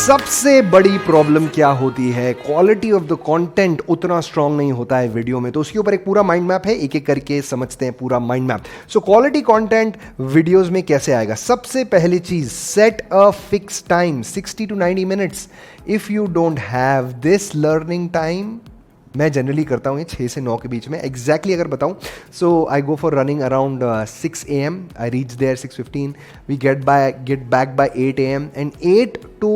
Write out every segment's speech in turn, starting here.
सबसे बड़ी प्रॉब्लम क्या होती है? क्वालिटी ऑफ द कंटेंट उतना स्ट्रांग नहीं होता है वीडियो में, तो उसके ऊपर एक पूरा माइंड मैप है, एक एक करके समझते हैं पूरा mind map. So quality content videos में कैसे आएगा? सबसे पहली चीज, set a fix time 60 to 90 minutes. If you don't have this learning time, मैं जनरली करता हूँ ये 6 से 9 के बीच में एग्जैक्टली अगर बताऊँ, so I go for running around 6 AM, I reach there 6:15, we get back by 8 AM and 8 to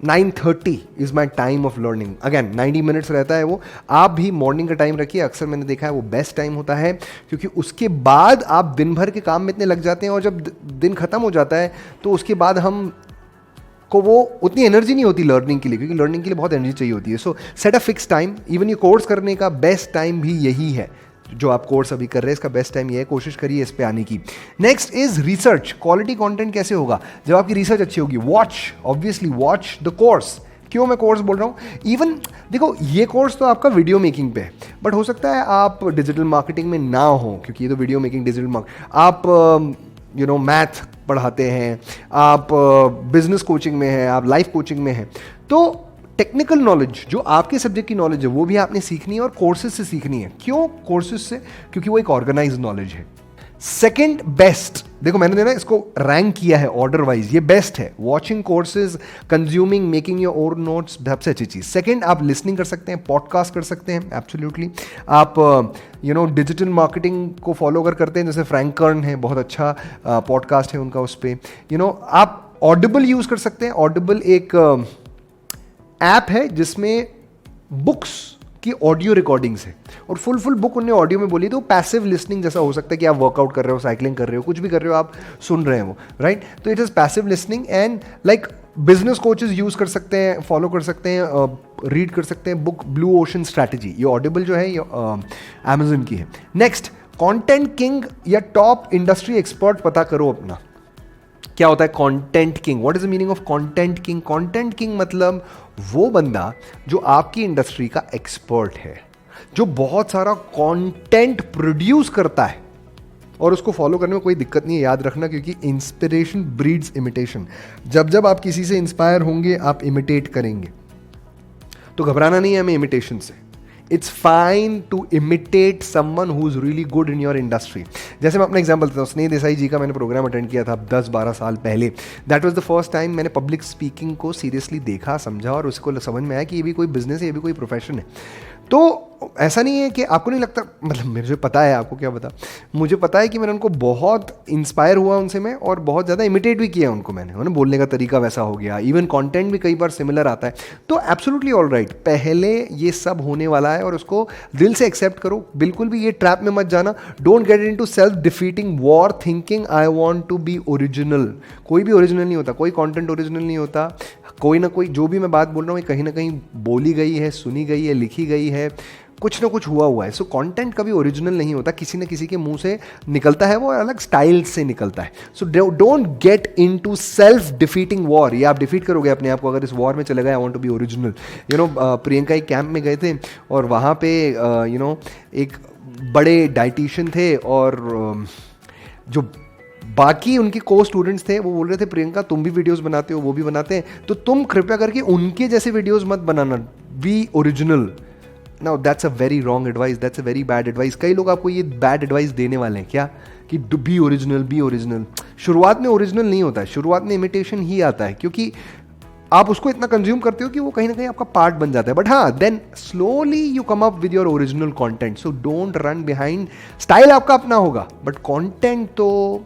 9:30 is my time of learning. Again 90 minutes रहता है वो। आप भी मॉर्निंग का टाइम रखिए, अक्सर मैंने देखा है वो बेस्ट टाइम होता है, क्योंकि उसके बाद आप दिन भर के काम में इतने लग जाते हैं और जब दिन खत्म हो जाता है तो उसके बाद हम को वो उतनी एनर्जी नहीं होती लर्निंग के लिए, क्योंकि लर्निंग के लिए बहुत एनर्जी चाहिए होती है। सो set a fix time. Even ये कोर्स करने का बेस्ट टाइम भी यही है, जो आप कोर्स अभी कर रहे हैं इसका बेस्ट टाइम ये है, कोशिश करिए इस पे आने की। Next is research. Quality content कैसे होगा? जब आपकी रिसर्च अच्छी होगी। Watch, obviously watch the course. क्यों मैं कोर्स बोल रहा हूँ? इवन देखो, ये कोर्स तो आपका वीडियो मेकिंग पे है, बट हो सकता है आप डिजिटल मार्केटिंग में ना हो, क्योंकि ये तो वीडियो मेकिंग डिजिटल मार्केटिंग। आप मैथ पढ़ाते हैं, आप बिजनेस कोचिंग में हैं, आप लाइफ कोचिंग में हैं, तो टेक्निकल नॉलेज जो आपके सब्जेक्ट की नॉलेज है वो भी आपने सीखनी है और कोर्सेज से सीखनी है। क्यों कोर्सेज से? क्योंकि वो एक ऑर्गेनाइज नॉलेज है। सेकेंड बेस्ट, देखो मैंने ना इसको रैंक किया है ऑर्डर वाइज, ये बेस्ट है। Watching courses, consuming, making your own notes, सबसे अच्छी चीज। सेकेंड, आप लिसनिंग कर सकते हैं, पॉडकास्ट कर सकते हैं, एब्सोल्युटली। आप डिजिटल मार्केटिंग को फॉलो करते हैं, जैसे फ्रैंक कर्न है, बहुत अच्छा पॉडकास्ट है उनका, उस पर आप ऑडिबल यूज कर सकते हैं। ऑडिबल एक ऐप है जिसमें बुक्स की ऑडियो रिकॉर्डिंग्स है, और फुल बुक उन्होंने ऑडियो में बोली, तो पैसिव लिसनिंग जैसा हो सकता है कि आप वर्कआउट कर रहे हो, साइकिलिंग कर रहे हो, कुछ भी कर रहे हो, आप सुन रहे हैं वो, राइट? तो it is passive listening. And like business coaches use कर सकते हैं, फॉलो कर सकते हैं, रीड कर सकते हैं बुक ब्लू ओशन स्ट्रैटेजी। ये ऑडिबल जो है ये अमेजन की है। नेक्स्ट, कंटेंट किंग या टॉप इंडस्ट्री एक्सपर्ट पता करो अपना। क्या होता है content king? What is the meaning of content king? Content king मतलब वो बंदा जो आपकी इंडस्ट्री का एक्सपर्ट है, जो बहुत सारा कंटेंट प्रोड्यूस करता है और उसको फॉलो करने में कोई दिक्कत नहीं है। याद रखना, क्योंकि इंस्पिरेशन ब्रीड्स इमिटेशन। जब जब आप किसी से इंस्पायर होंगे आप इमिटेट करेंगे, तो घबराना नहीं है हमें इमिटेशन से। It's fine to imitate someone who is really good in your industry. जैसे मैं अपना एग्जांपल देता हूँ, स्नेह देसाई जी का मैंने प्रोग्राम अटेंड किया था 10-12 साल पहले। That was the first time मैंने पब्लिक स्पीकिंग को सीरियसली देखा, समझा, और उसको समझ में आया कि ये भी कोई बिजनेस है, ये भी कोई प्रोफेशन है। तो ऐसा नहीं है कि आपको नहीं लगता, मतलब मुझे पता है, आपको क्या पता, मुझे पता है कि मैंने उनको बहुत इंस्पायर हुआ उनसे मैं, और बहुत ज़्यादा इमिटेट भी किया उनको मैंने, उन्हें बोलने का तरीका वैसा हो गया, इवन कंटेंट भी कई बार सिमिलर आता है। तो एब्सोल्युटली ऑल राइट, पहले ये सब होने वाला है और उसको दिल से एक्सेप्ट करो। बिल्कुल भी ये ट्रैप में मत जाना। Don't get into self defeating war thinking I want to be original. कोई भी ओरिजिनल नहीं होता, कोई कंटेंट ओरिजिनल नहीं होता। कोई ना कोई, जो भी मैं बात बोल रहा हूँ, कहीं ना कहीं बोली गई है, सुनी गई है, लिखी गई है, कुछ ना कुछ हुआ है। सो कंटेंट कभी ओरिजिनल नहीं होता, किसी न किसी के मुंह से निकलता है, वो अलग स्टाइल से निकलता है। So don't get into self defeating war. ये आप डिफीट करोगे अपने आप को अगर इस वॉर में चले गए, I want to be original. Priyanka एक कैंप में गए थे और वहाँ पे एक बड़े डाइटिशियन थे, और जो बाकी उनके को स्टूडेंट्स थे वो बोल रहे थे, प्रियंका तुम भी वीडियोस बनाते हो, वो भी बनाते हैं, तो तुम कृपया करके उनके जैसे वीडियोस मत बनाना, be original. Now that's a very wrong advice, that's a very bad advice. कई लोग आपको ये बैड एडवाइस देने वाले हैं, क्या कि बी ओरिजिनल, बी ओरिजिनल। शुरुआत में ओरिजिनल नहीं होता है, शुरुआत में इमिटेशन ही आता है, क्योंकि आप उसको इतना कंज्यूम करते हो कि वो कहीं ना कहीं आपका पार्ट बन जाता है। बट हाँ, then slowly you come up with your original content. So don't run behind. Style आपका अपना होगा, बट कंटेंट तो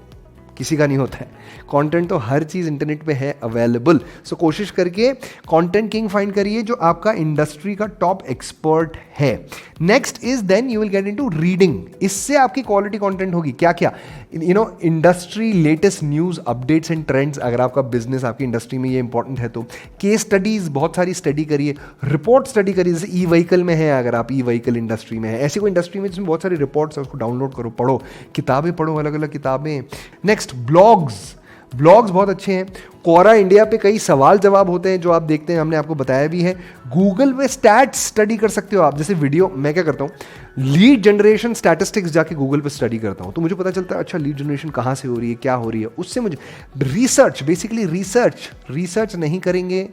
किसी का नहीं होता है। कंटेंट तो हर चीज़ इंटरनेट पे है अवेलेबल। सो कोशिश करके कंटेंट किंग फाइंड करिए जो आपका इंडस्ट्री का टॉप एक्सपर्ट है। Next is then you will get into reading. इससे आपकी क्वालिटी कंटेंट होगी। क्या क्या? Industry latest news, updates and trends. अगर आपका बिजनेस, आपकी इंडस्ट्री में ये इंपॉर्टेंट है तो केस स्टडीज, बहुत सारी स्टडी करिए, रिपोर्ट स्टडी करिए। जैसे ई व्हीकल में है, अगर आप ई व्हीकल इंडस्ट्री में है, ऐसी कोई इंडस्ट्री में जिसमें बहुत सारी रिपोर्ट्स है, उसको डाउनलोड करो, पढ़ो, किताबें पढ़ो, अलग अलग किताबें। Next, blogs. ब्लॉग्स बहुत अच्छे हैं, कोरा इंडिया पे कई सवाल जवाब होते हैं जो आप देखते हैं, हमने आपको बताया भी है। गूगल पे स्टैट्स स्टडी कर सकते हो आप, जैसे वीडियो मैं क्या करता हूँ, लीड जनरेशन स्टैटिस्टिक्स जाके गूगल पे स्टडी करता हूँ, तो मुझे पता चलता है अच्छा लीड जनरेशन कहाँ से हो रही है, क्या हो रही है, उससे मुझे रिसर्च, बेसिकली रिसर्च नहीं करेंगे,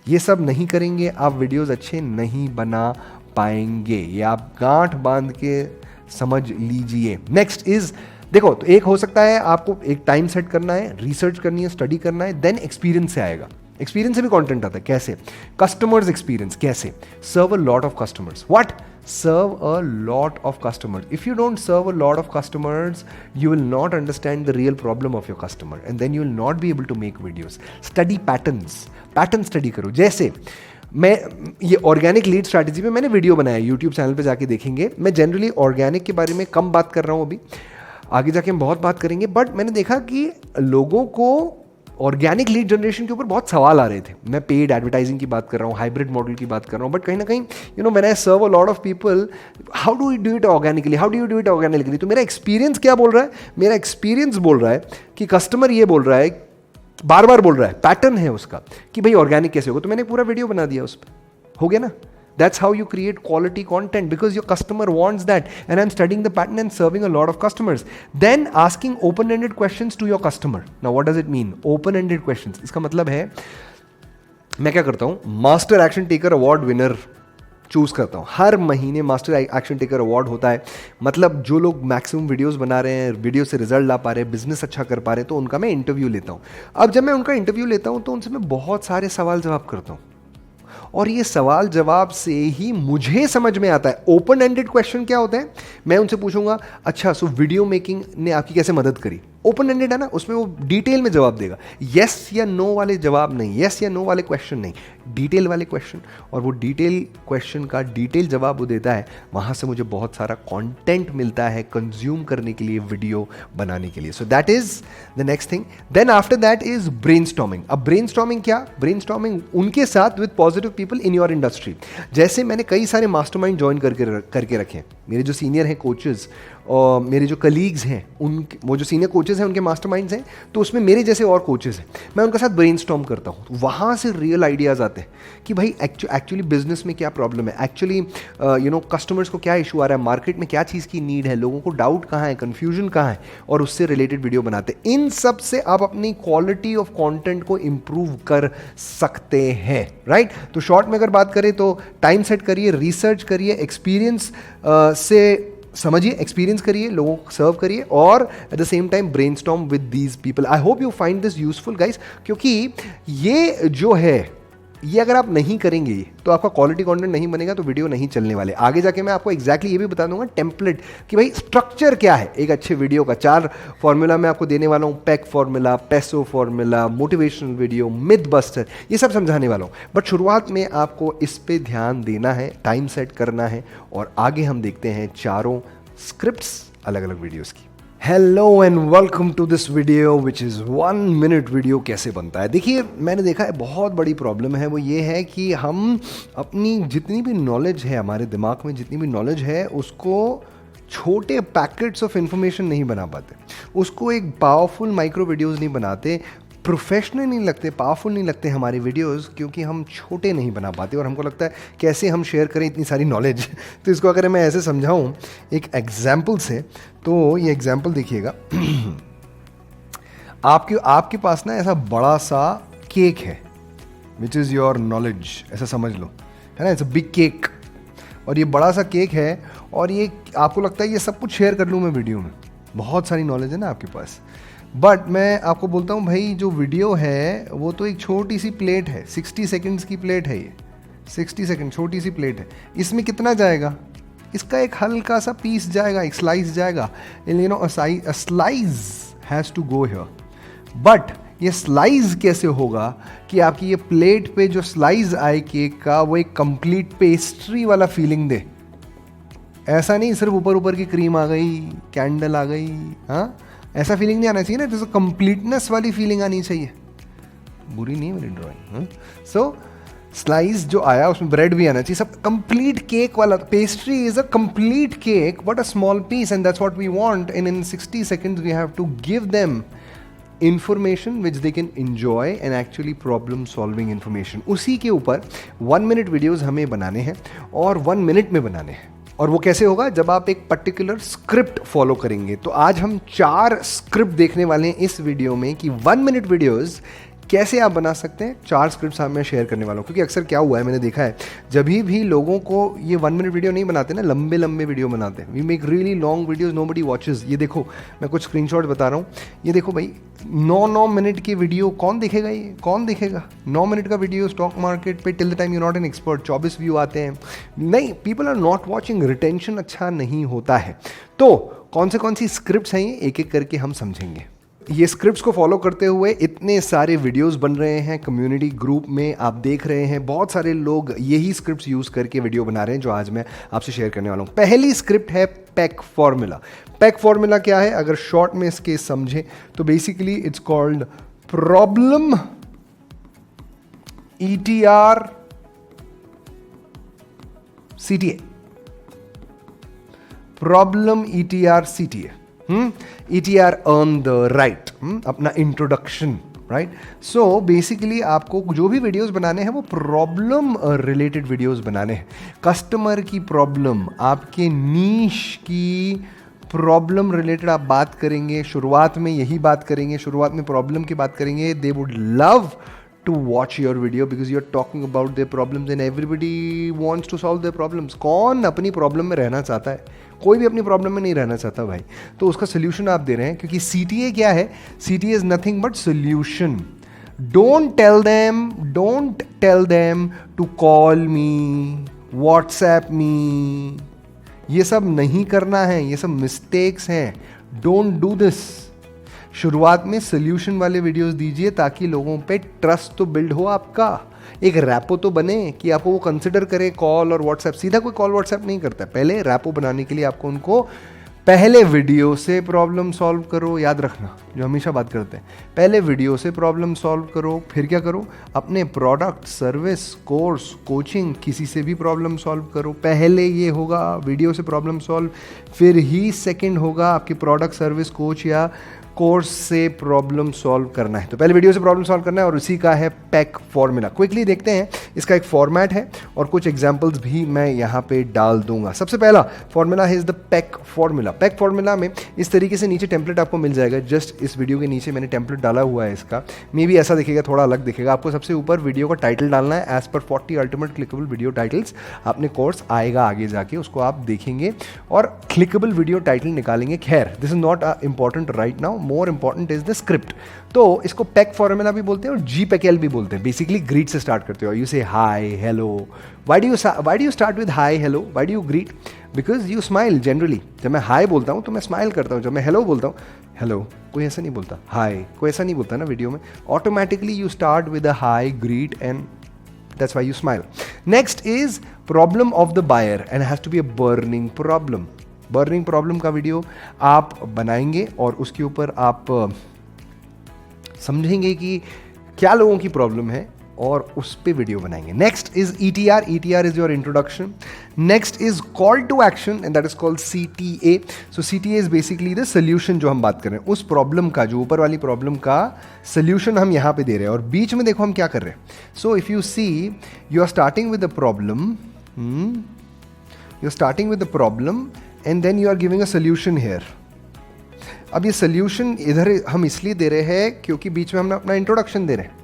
ये सब नहीं करेंगे, आप वीडियोज़ अच्छे नहीं बना पाएंगे, ये आप गांठ बांध के समझ लीजिए। नेक्स्ट इज, देखो तो एक हो सकता है आपको एक टाइम सेट करना है, रिसर्च करनी है, स्टडी करना है, देन एक्सपीरियंस से आएगा। एक्सपीरियंस से भी कंटेंट आता है, कैसे? कस्टमर्स एक्सपीरियंस, कैसे? Serve a lot of customers. What? Serve a lot of customers. If you don't serve a lot of customers, you will not understand the real problem of your customer and then you will not be able to make videos. Study patterns, pattern study करो। जैसे मैं ये organic lead strategy पे मैंने video बनाया, YouTube channel पे जाके देखेंगे। मैं जनरली ऑर्गेनिक के बारे में कम बात कर रहा हूँ, अभी आगे जाके हम बहुत बात करेंगे, बट मैंने देखा कि लोगों को ऑर्गेनिक लीड जनरेशन के ऊपर बहुत सवाल आ रहे थे। मैं पेड एडवर्टाइजिंग की बात कर रहा हूँ, हाइब्रिड मॉडल की बात कर रहा हूँ, बट कहीं ना कहीं when I serve a lot of people, how do you do it organically, how do you do it organically? तो मेरा एक्सपीरियंस क्या बोल रहा है? मेरा एक्सपीरियंस बोल रहा है कि कस्टमर ये बोल रहा है, बार बार बोल रहा है, पैटर्न है उसका कि भाई ऑर्गेनिक कैसे होगा, तो मैंने पूरा वीडियो बना दिया उस पर, हो गया ना? That's how you create quality content because your customer wants that. And I'm studying the pattern and serving a lot of customers. Then asking open-ended questions to your customer. Now what does it mean? Open-ended questions. इसका मतलब है, मैं क्या करता हूँ, master action taker award winner choose करता हूँ। हर महीने मास्टर एक्शन टेकर अवार्ड होता है, मतलब जो लोग मैक्सिमम वीडियोस बना रहे हैं, वीडियो से रिजल्ट ला पा रहे हैं, बिजनेस अच्छा कर पा रहे हैं, तो उनका मैं इंटरव्यू लेता हूँ। अब जब मैं उनका इंटरव्यू लेता हूँ तो उनसे मैं बहुत सारे सवाल जवाब करता हूँ, और ये सवाल जवाब से ही मुझे समझ में आता है। ओपन एंडेड क्वेश्चन क्या होता है? मैं उनसे पूछूंगा, अच्छा सो वीडियो मेकिंग ने आपकी कैसे मदद करी? ओपन एंडेड है ना, उसमें वो डिटेल में जवाब देगा, यस या नो वाले जवाब नहीं, यस या नो वाले क्वेश्चन नहीं, डिटेल वाले क्वेश्चन, और वो डिटेल क्वेश्चन का डिटेल जवाब वो देता है। वहाँ से मुझे बहुत सारा कंटेंट मिलता है कंज्यूम करने के लिए, वीडियो बनाने के लिए। So that is the next thing. Then after that is brainstorming. अब ब्रेनस्टॉर्मिंग क्या? ब्रेनस्टॉर्मिंग उनके साथ with positive people in your industry. जैसे मैंने कई सारे मास्टरमाइंड ज्वाइन करके रखे हैं, मेरे जो सीनियर हैं कोचेस और मेरे जो कलीग्स हैं, उनके वो जो सीनियर कोचेस हैं उनके मास्टरमाइंड्स हैं, तो उसमें मेरे जैसे और कोचेस हैं, मैं उनके साथ ब्रेनस्टॉर्म करता हूँ। तो वहाँ से रियल आइडियाज़ आते हैं कि भाई एक्चुअली बिजनेस में क्या प्रॉब्लम है, एक्चुअली कस्टमर्स को क्या इशू आ रहा है, मार्केट में क्या चीज़ की नीड है, लोगों को डाउट कहाँ है, कन्फ्यूजन कहाँ है, और उससे रिलेटेड वीडियो बनाते हैं। इन सब से आप अपनी क्वालिटी ऑफ कॉन्टेंट को इम्प्रूव कर सकते हैं, राइट? तो शॉर्ट में अगर बात करें तो टाइम सेट करिए, रिसर्च करिए, एक्सपीरियंस से समझिए, एक्सपीरियंस करिए, लोगों को सर्व करिए, और eight the same time brainstorm with these people. I hope you find this useful guys, क्योंकि ये जो है, ये अगर आप नहीं करेंगे तो आपका क्वालिटी कंटेंट नहीं बनेगा, तो वीडियो नहीं चलने वाले। आगे जाके मैं आपको एग्जैक्टली ये भी बता दूंगा टेम्पलेट कि भाई स्ट्रक्चर क्या है एक अच्छे वीडियो का। 4 फॉर्मूला मैं आपको देने वाला हूँ, pack formula, peso formula, motivational video, myth buster, ये सब समझाने वाला हूँ। बट शुरुआत में आपको इस पे ध्यान देना है, टाइम सेट करना है, और आगे हम देखते हैं चारों स्क्रिप्ट्स अलग अलग वीडियोस की। Hello and welcome to this video which is 1 minute video कैसे बनता है। देखिए, मैंने देखा है बहुत बड़ी प्रॉब्लम है, वो ये है कि हम अपनी जितनी भी नॉलेज है, हमारे दिमाग में जितनी भी नॉलेज है, उसको छोटे पैकेट्स ऑफ इंफॉर्मेशन नहीं बना पाते, उसको एक पावरफुल माइक्रो वीडियोज़ नहीं बनाते, प्रोफेशनल नहीं लगते, पावरफुल नहीं लगते हमारे वीडियोस, क्योंकि हम छोटे नहीं बना पाते, और हमको लगता है कैसे हम शेयर करें इतनी सारी नॉलेज। तो इसको अगर मैं ऐसे समझाऊं एक एग्जाम्पल से, तो ये एग्जाम्पल देखिएगा। आपके पास ना ऐसा बड़ा सा केक है, विच इज़ योर नॉलेज, ऐसा समझ लो, है ना? इट्स अ बिग केक, और ये बड़ा सा केक है, और ये आपको लगता है ये सब कुछ शेयर कर लूँ मैं वीडियो में, बहुत सारी नॉलेज है ना आपके पास। बट मैं आपको बोलता हूँ भाई, जो वीडियो है वो तो एक छोटी सी प्लेट है, 60 सेकंड्स की प्लेट है, ये 60 सेकंड छोटी सी प्लेट है। इसमें कितना जाएगा? इसका एक हल्का सा पीस जाएगा, एक स्लाइस जाएगा। You know, a slice has to go here. But ये स्लाइस कैसे होगा कि आपकी ये प्लेट पे जो स्लाइस आए केक का, वो एक कंप्लीट पेस्ट्री वाला फीलिंग दे। ऐसा नहीं सिर्फ ऊपर ऊपर की क्रीम आ गई, कैंडल आ गई, हाँ, ऐसा फीलिंग नहीं आना चाहिए ना, जैसे कंप्लीटनेस वाली फीलिंग आनी चाहिए। बुरी नहीं है मेरी ड्राइंग। सो स्लाइस जो आया उसमें ब्रेड भी आना चाहिए, सब कंप्लीट केक वाला। Pastry is a complete cake but a small piece, and that's what we want, and in 60 seconds we have to give them information which they can enjoy and actually problem solving information. उसी के ऊपर 1 minute videos हमें बनाने हैं और 1 minute में बनाने हैं। और वो कैसे होगा? जब आप एक पर्टिकुलर स्क्रिप्ट फॉलो करेंगे। तो आज हम 4 स्क्रिप्ट देखने वाले हैं इस वीडियो में कि 1 मिनट वीडियोस कैसे आप बना सकते हैं। 4 स्क्रिप्ट्स मैं शेयर करने वाला हूँ, क्योंकि अक्सर क्या हुआ है, मैंने देखा है जब भी लोगों को ये 1 मिनट वीडियो नहीं बनाते ना, लंबे लंबे वीडियो बनाते हैं। We make really long videos, nobody watches. ये देखो, मैं कुछ स्क्रीनशॉट बता रहा हूँ। ये देखो भाई, 9 मिनट की वीडियो कौन देखेगा? ये कौन देखेगा 9 मिनट का वीडियो स्टॉक मार्केट पे? Till the time you not an expert 24 view आते हैं। नहीं, people are not watching, retention अच्छा नहीं होता है। तो कौन सी स्क्रिप्ट्स हैं ये, एक एक करके हम समझेंगे। ये स्क्रिप्ट्स को फॉलो करते हुए इतने सारे वीडियोस बन रहे हैं कम्युनिटी ग्रुप में, आप देख रहे हैं बहुत सारे लोग यही स्क्रिप्ट्स यूज़ करके वीडियो बना रहे हैं, जो आज मैं आपसे शेयर करने वाला हूँ। पहली स्क्रिप्ट है पैक फॉर्मूला। पैक फॉर्मूला क्या है? अगर शॉर्ट में इसके समझे तो basically it's called problem ETR CTA। Problem ETR CTA। ETR earn the right, अपना इंट्रोडक्शन, राइट। सो बेसिकली आपको जो भी वीडियोस बनाने हैं वो प्रॉब्लम रिलेटेड वीडियोस बनाने हैं। कस्टमर की प्रॉब्लम, आपके नीश की प्रॉब्लम रिलेटेड आप बात करेंगे। शुरुआत में यही बात करेंगे, शुरुआत में प्रॉब्लम की बात करेंगे। They would love to watch your video because you are talking about their problems and everybody wants to solve their problems। कौन अपनी प्रॉब्लम में रहना चाहता है? कोई भी अपनी प्रॉब्लम में नहीं रहना चाहता भाई। तो उसका सोल्यूशन आप दे रहे हैं, क्योंकि CTA क्या है? CTA is nothing but solution. Don't tell them to call me, WhatsApp me. ये सब नहीं करना है, ये सब मिस्टेक्स हैं। Don't do this. शुरुआत में सोल्यूशन वाले वीडियोस दीजिए ताकि लोगों पे ट्रस्ट तो बिल्ड हो, आपका एक रैपो तो बने कि आपको वो कंसिडर करे कॉल और व्हाट्सएप। सीधा कोई कॉल व्हाट्सएप नहीं करता है। पहले रैपो बनाने के लिए आपको उनको पहले वीडियो से प्रॉब्लम सॉल्व करो। याद रखना, जो हमेशा बात करते हैं, पहले वीडियो से प्रॉब्लम सॉल्व करो, फिर क्या करो? अपने प्रोडक्ट, सर्विस, कोर्स, कोचिंग, किसी से भी प्रॉब्लम सॉल्व करो। पहले ये होगा वीडियो से प्रॉब्लम सॉल्व, फिर ही सेकंड होगा आपकी प्रोडक्ट, सर्विस, कोच या कोर्स से प्रॉब्लम सॉल्व करना है। तो पहले वीडियो से प्रॉब्लम सॉल्व करना है और उसी का है पैक फॉर्मूला। क्विकली देखते हैं, इसका एक फॉर्मेट है और कुछ एग्जांपल्स भी मैं यहाँ पे डाल दूंगा। सबसे पहला फॉर्मूला है is the pack formula. Pack formula में इस तरीके से नीचे टेम्पलेट आपको मिल जाएगा। जस्ट इस वीडियो के नीचे मैंने टेम्पलेट डाला हुआ है इसका। मे भी ऐसा दिखेगा, थोड़ा अलग दिखेगा। आपको सबसे ऊपर वीडियो का टाइटल डालना है as per 40 ultimate clickable video titles. आपने कोर्स आएगा आगे जाके, उसको आप देखेंगे और क्लिकेबल वीडियो टाइटल निकालेंगे। खैर, this is not important right now, more important is the script. तो इसको पैक फॉर्मूला भी बोलते हैं और GPACL भी बोलते हैं। बेसिकली ग्रीट से स्टार्ट करते हो। You say hi, hello. Why do you start with hi, hello? Why do you greet? Because you smile generally. जब मैं हाय बोलता हूँ तो मैं स्माइल करता हूँ। जब मैं हेलो बोलता हूँ, हेलो, कोई ऐसा नहीं बोलता। हाय, कोई ऐसा नहीं बोलता ना वीडियो में। Automatically you start with a hi, greet and that's why you smile. Next is problem of the buyer and it has to be a burning problem। Burning problem का वीडियो आप बनाएंगे और उसके ऊपर आप समझेंगे कि क्या लोगों की प्रॉब्लम है और उस पे वीडियो बनाएंगे। Next is ETR। ETR is your introduction. Next is call to action and that is called CTA। So CTA is basically the solution जो हम बात कर रहे हैं, उस प्रॉब्लम का, जो ऊपर वाली प्रॉब्लम का सोल्यूशन हम यहाँ पे दे रहे हैं। और बीच में देखो हम क्या कर रहे हैं। So if you see, you are starting with the problem, you are starting with the problem and then you are giving a solution here. अब ये सोल्यूशन इधर हम इसलिए दे रहे हैं क्योंकि बीच में हम अपना इंट्रोडक्शन दे रहे हैं,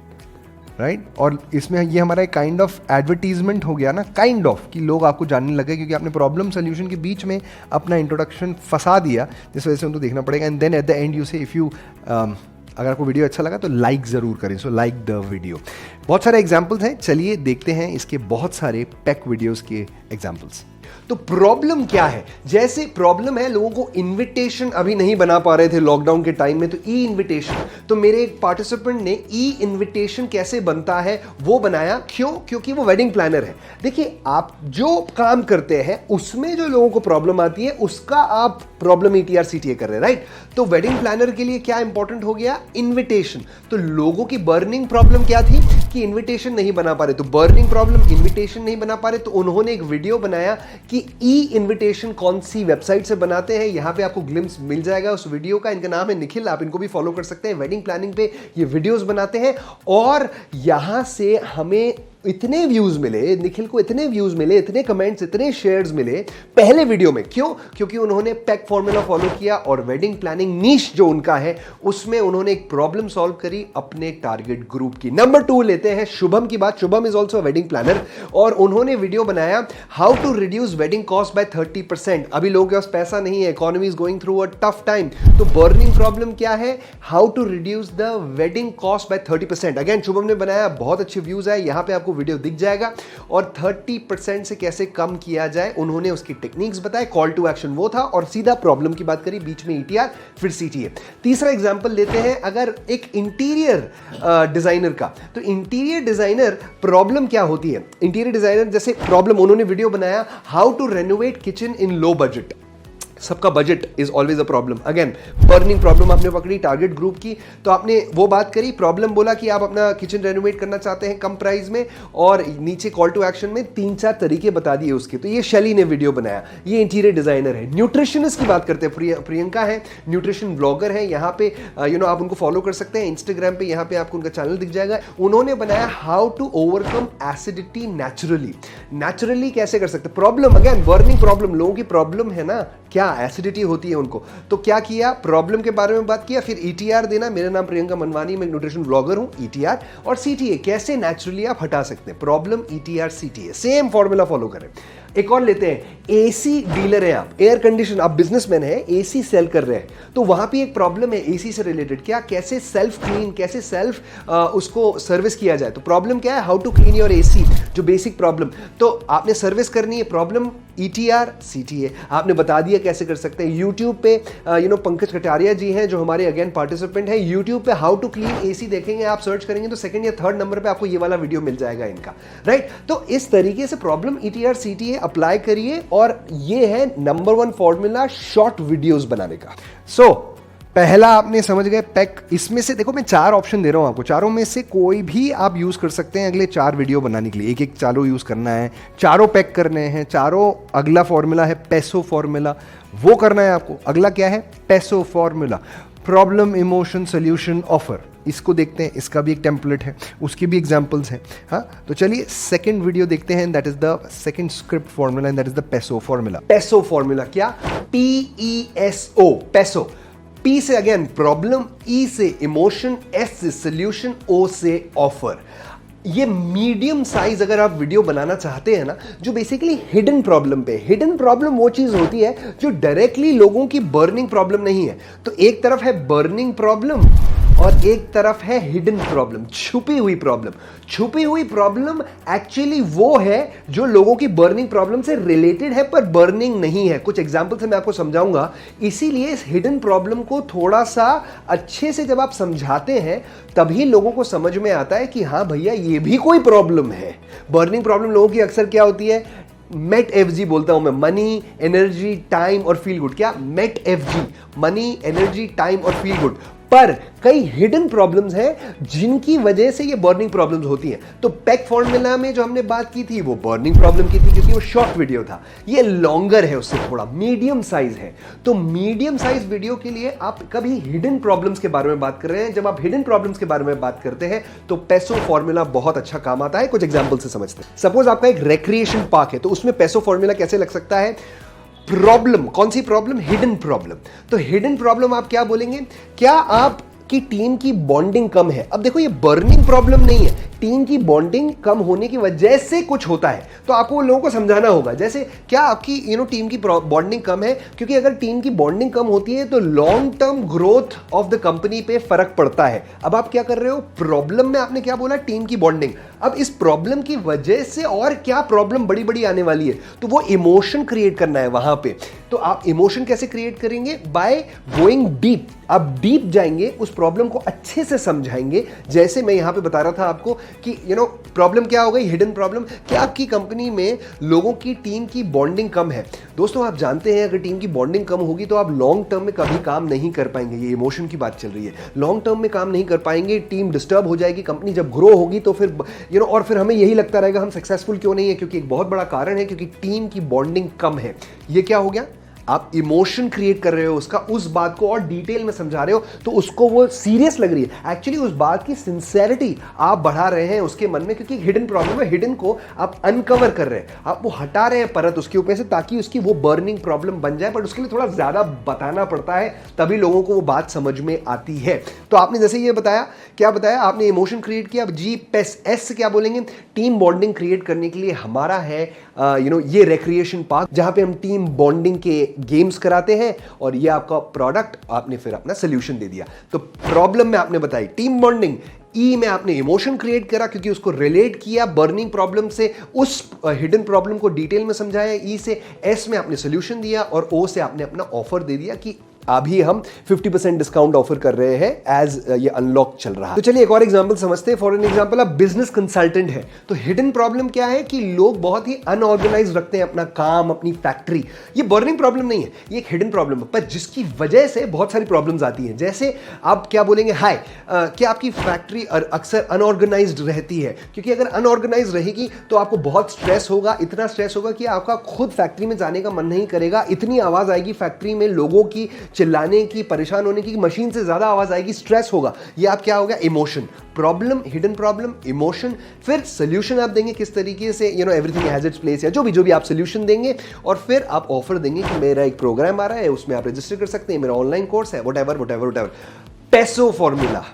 राइट। और इसमें ये हमारा एक काइंड ऑफ एडवर्टीजमेंट हो गया ना, काइंड ऑफ, कि लोग आपको जानने लगे क्योंकि आपने प्रॉब्लम सोल्यूशन के बीच में अपना इंट्रोडक्शन फंसा दिया, जिस वजह से उनको देखना पड़ेगा। And then at the end you say if you अगर आपको वीडियो अच्छा लगा तो लाइक ज़रूर करें। So like the video. बहुत सारे एग्जाम्पल्स हैं, चलिए देखते हैं इसके बहुत सारे पैक वीडियोज़ के एग्जाम्पल्स। तो प्रॉब्लम क्या है? जैसे प्रॉब्लम है, लोगों को इनविटेशन अभी नहीं बना पा रहे थे लॉकडाउन के टाइम में, तो ई इनविटेशन। तो मेरे एक पार्टिसिपेंट ने ई इनविटेशन कैसे बनता है वो बनाया। क्यों? क्योंकि वो वेडिंग प्लानर है। देखिए, आप जो काम करते हैं उसमें जो लोगों को प्रॉब्लम आती है उसका आप प्रॉब्लम ETR CTA कर रहे हैं, राइट। तो वेडिंग प्लानर के लिए क्या इंपॉर्टेंट हो गया? इनविटेशन। तो लोगों की बर्निंग प्रॉब्लम क्या थी कि इनविटेशन नहीं बना पा रहे। तो बर्निंग प्रॉब्लम, इनविटेशन नहीं बना पा रहे, तो उन्होंने एक वीडियो बनाया कि ई इनविटेशन कौन सी वेबसाइट से बनाते हैं। यहां पे आपको ग्लिम्स मिल जाएगा उस वीडियो का। इनका नाम है निखिल, आप इनको भी फॉलो कर सकते हैं। वेडिंग प्लानिंग पे ये वीडियोस बनाते हैं और यहां से हमें इतने व्यूज मिले, निखिल को इतने व्यूज मिले, इतने कमेंट्स, इतने शेयर्स मिले पहले वीडियो में। क्यों? क्योंकि उन्होंने पैक फॉर्मूला फॉलो किया और वेडिंग प्लानिंग नीश जो उनका है उसमें उन्होंने एक प्रॉब्लम सॉल्व करी अपने टारगेट ग्रुप की। नंबर 2 लेते हैं शुभम की बात। Shubham is also wedding planner और उन्होंने वीडियो बनाया how to reduce wedding cost by 30%। अभी लोगों के पास पैसा नहीं है, economy is going through a tough time, तो बर्निंग प्रॉब्लम क्या है? How to reduce the wedding cost by 30%। Again Shubham ने बनाया, बहुत अच्छे व्यूज आए, यहां पे आपको वीडियो दिख जाएगा। और 30% से कैसे कम किया जाए उन्होंने उसकी टेक्निक्स बताए। कॉल टू एक्शन वो था और सीधा प्रॉब्लम की बात करी, बीच में ईटीआर फिर सीटीए। तीसरा एग्जांपल लेते हैं अगर एक इंटीरियर डिजाइनर का, तो इंटीरियर डिजाइनर प्रॉब्लम क्या होती है? इंटीरियर डिजाइनर जैसे प्रॉब्लम उन्होंने वीडियो बनाया how to renovate kitchen in low budget. सबका budget is always a problem. Again burning problem आपने पकड़ी टारगेट ग्रुप की, तो आपने वो बात करी, प्रॉब्लम बोला कि आप अपना किचन रेनोवेट करना चाहते हैं कम प्राइस में, और नीचे कॉल टू एक्शन में 3-4 तरीके बता दिए उसके। तो ये शैली ने वीडियो बनाया, ये इंटीरियर डिजाइनर है। न्यूट्रिशनिस्ट की बात करते हैं, प्रियंका है, न्यूट्रिशन ब्लॉगर है। यहाँ पे आप उनको फॉलो कर सकते हैं इंस्टाग्राम पे, यहाँ पे आपको उनका चैनल दिख जाएगा। उन्होंने बनाया how to overcome acidity naturally. Naturally कैसे कर सकते? प्रॉब्लम, अगेन बर्निंग प्रॉब्लम, लोगों की प्रॉब्लम है ना, क्या एसिडिटी होती है उनको, तो क्या किया? प्रॉब्लम के बारे में बात किया, फिर ईटीआर देना। मेरा नाम प्रियंका मनवानी, मैं न्यूट्रिशन ब्लॉगर हूं। ईटीआर और सीटीए कैसे नेचुरली आप हटा सकते हैं। Problem, ETR, CTA, same formula follow करें। एक और लेते हैं, एसी डीलर है आप, एयर कंडीशन, आप बिजनेसमैन है, एसी सेल कर रहे हैं, तो वहां पे एक प्रॉब्लम है एसी से रिलेटेड। क्या? कैसे सेल्फ क्लीन, कैसे सेल्फ उसको सर्विस किया जाए। तो प्रॉब्लम क्या है? How to clean your AC, जो बेसिक प्रॉब्लम। तो आपने सर्विस करनी है, प्रॉब्लम, ईटीआर, सीटीए, आपने बता दिया कैसे कर सकते हैं। यूट्यूब पे पंकज कटारिया जी हैं जो हमारे अगेन पार्टिसिपेंट हैं, यूट्यूब पे हाउ टू क्लीन एसी देखेंगे आप, सर्च करेंगे तो 2nd या 3rd नंबर पे आपको ये वाला वीडियो मिल जाएगा इनका, राइट। तो इस तरीके से प्रॉब्लम, ईटीआर, सीटीए अप्लाई करिए और ये है नंबर 1 फॉर्मूला शॉर्ट वीडियोस बनाने का। पहला आपने समझ गए पैक। इसमें से देखो मैं 4 ऑप्शन दे रहा हूं आपको, चारों में से कोई भी आप यूज कर सकते हैं अगले 4 वीडियो बनाने के लिए। एक एक चारों यूज करना है, चारों पैक करने हैं, चारों। अगला फॉर्मूला है पेसो फॉर्मूला, वो करना है आपको। अगला क्या है? Peso formula, problem, emotion, solution, offer. इसको देखते हैं, इसका भी एक टेम्पलेट है, उसकी भी एग्जांपल्स हैं। हाँ, तो चलिए सेकंड वीडियो देखते हैं, that is the second script formula and that is the peso formula. Peso formula क्या? PESO, peso. P से अगेन प्रॉब्लम, E से इमोशन, S से सोल्यूशन, O से ऑफर। ये मीडियम साइज अगर आप वीडियो बनाना चाहते हैं ना, जो बेसिकली हिडन प्रॉब्लम पे, हिडन प्रॉब्लम वो चीज होती है जो डायरेक्टली लोगों की बर्निंग प्रॉब्लम नहीं है। तो एक तरफ है बर्निंग प्रॉब्लम और एक तरफ है हिडन प्रॉब्लम, छुपी हुई प्रॉब्लम। छुपी हुई प्रॉब्लम एक्चुअली वो है जो लोगों की बर्निंग प्रॉब्लम से रिलेटेड है पर बर्निंग नहीं है। कुछ एग्जांपल से मैं आपको समझाऊंगा। इसीलिए इस हिडन प्रॉब्लम को थोड़ा सा अच्छे से जब आप समझाते हैं तभी लोगों को समझ में आता है कि हाँ भैया ये भी कोई प्रॉब्लम है। बर्निंग प्रॉब्लम लोगों की अक्सर क्या होती है? मेट एफजी बोलता हूं मैं, मनी, एनर्जी, टाइम और फील गुड। क्या? MET FG, money, energy, time और फील गुड। पर कई हिडन प्रॉब्लम्स हैं जिनकी वजह से ये बर्निंग प्रॉब्लम्स होती हैं। तो पैक फॉर्मूला में जो हमने बात की थी वो बर्निंग प्रॉब्लम की थी क्योंकि वो शॉर्ट वीडियो था। ये लॉन्गर है, उससे थोड़ा मीडियम साइज है। तो मीडियम साइज वीडियो के लिए आप कभी हिडन प्रॉब्लम्स के बारे में बात कर रहे हैं, जब आप हिडन प्रॉब्लम्स के बारे में बात करते हैं तो पेसो फॉर्मूला बहुत अच्छा काम आता है। कुछ एग्जांपल से समझते हैं। सपोज आपका एक रिक्रिएशन पार्क है, तो उसमें पेसो फॉर्मूला कैसे लग सकता है? प्रॉब्लम, कौन सी प्रॉब्लम? Hidden problem. तो हिडन प्रॉब्लम आप क्या बोलेंगे? क्या आप की टीम की बॉन्डिंग कम है? अब देखो ये बर्निंग प्रॉब्लम नहीं है, टीम की बॉन्डिंग कम होने की वजह से कुछ होता है, तो आपको लोगों को समझाना होगा। जैसे क्या आपकी टीम की बॉन्डिंग कम है? क्योंकि अगर टीम की बॉन्डिंग कम होती है तो long term growth of the company पे फर्क पड़ता है। अब आप क्या कर रहे हो? प्रॉब्लम में आपने क्या बोला? टीम की बॉन्डिंग। अब इस प्रॉब्लम की वजह से और क्या प्रॉब्लम बड़ी बड़ी आने वाली है, तो वो इमोशन क्रिएट करना है वहां पे। तो आप इमोशन कैसे क्रिएट करेंगे? By going deep. आप डीप जाएंगे, उस प्रॉब्लम को अच्छे से समझाएंगे। जैसे मैं यहां पे बता रहा था आपको कि प्रॉब्लम क्या हो गई, हिडन प्रॉब्लम, कि आपकी कंपनी में लोगों की टीम की बॉन्डिंग कम है। दोस्तों आप जानते हैं अगर टीम की बॉन्डिंग कम होगी तो आप लॉन्ग टर्म में कभी काम नहीं कर पाएंगे। ये इमोशन की बात चल रही है, लॉन्ग टर्म में काम नहीं कर पाएंगे, टीम डिस्टर्ब हो जाएगी। कंपनी जब ग्रो होगी तो फिर और फिर हमें यही लगता रहेगा हम सक्सेसफुल क्यों नहीं है, क्योंकि एक बहुत बड़ा कारण है क्योंकि टीम की बॉन्डिंग कम है। ये क्या हो गया, आप इमोशन क्रिएट कर रहे हो उसका, उस बात को और डिटेल में समझा रहे हो तो उसको वो सीरियस लग रही है। एक्चुअली उस बात की सिंसेरिटी आप बढ़ा रहे हैं उसके मन में, क्योंकि हिडन प्रॉब्लम है, हिडन को आप अनकवर कर रहे हैं, आप वो हटा रहे हैं परत उसके ऊपर से ताकि उसकी वो बर्निंग प्रॉब्लम बन जाए। बट उसके लिए थोड़ा ज्यादा बताना पड़ता है, तभी लोगों को वो बात समझ में आती है। तो आपने जैसे ये बताया, क्या बताया आपने, इमोशन क्रिएट किया। जी पेस एस क्या बोलेंगे, टीम बॉन्डिंग क्रिएट करने के लिए हमारा है ये रिक्रिएशन पार्क, जहां पे हम टीम बॉन्डिंग के गेम्स कराते हैं और ये आपका प्रोडक्ट, आपने फिर अपना सोल्यूशन दे दिया। तो प्रॉब्लम में आपने बताई टीम बॉन्डिंग, ई में आपने इमोशन क्रिएट करा क्योंकि उसको रिलेट किया बर्निंग प्रॉब्लम से, उस हिडन प्रॉब्लम को डिटेल में समझाया ई से, एस में आपने सोल्यूशन दिया और ओ से आपने अपना ऑफर दे दिया कि अभी हम 50% डिस्काउंट ऑफर कर रहे हैं एज ये अनलॉक चल रहा है। तो चलिए एक और एग्जांपल समझते हैं। फॉर एन एग्जांपल, आप बिजनेस कंसल्टेंट है तो हिडन प्रॉब्लम क्या है कि लोग बहुत ही अनऑर्गेनाइज रखते हैं अपना काम, अपनी फैक्ट्री। ये बर्निंग प्रॉब्लम नहीं है, ये एक हिडन प्रॉब्लम है, पर जिसकी वजह से बहुत सारी प्रॉब्लम्स आती हैं। जैसे आप क्या बोलेंगे, हाय क्या आपकी फैक्ट्री अक्सर अनऑर्गेनाइज्ड रहती है, क्योंकि अगर अनऑर्गेनाइज रहेगी तो आपको बहुत स्ट्रेस होगा, इतना स्ट्रेस होगा कि आपका खुद फैक्ट्री में जाने का मन नहीं करेगा। इतनी आवाज आएगी फैक्ट्री में लोगों की, चिल्लाने की, परेशान होने की, मशीन से ज्यादा आवाज आएगी, स्ट्रेस होगा। ये आप क्या हो गया, emotion problem, hidden problem, emotion. फिर सोल्यूशन आप देंगे किस तरीके से, एवरीथिंग हैज इट्स प्लेस, या जो भी आप सोल्यूशन देंगे और फिर आप ऑफर देंगे कि मेरा एक प्रोग्राम आ रहा है, उसमें आप रजिस्टर कर सकते हैं, मेरा ऑनलाइन कोर्स है, व्हाटएवर। पेसो फॉर्मूला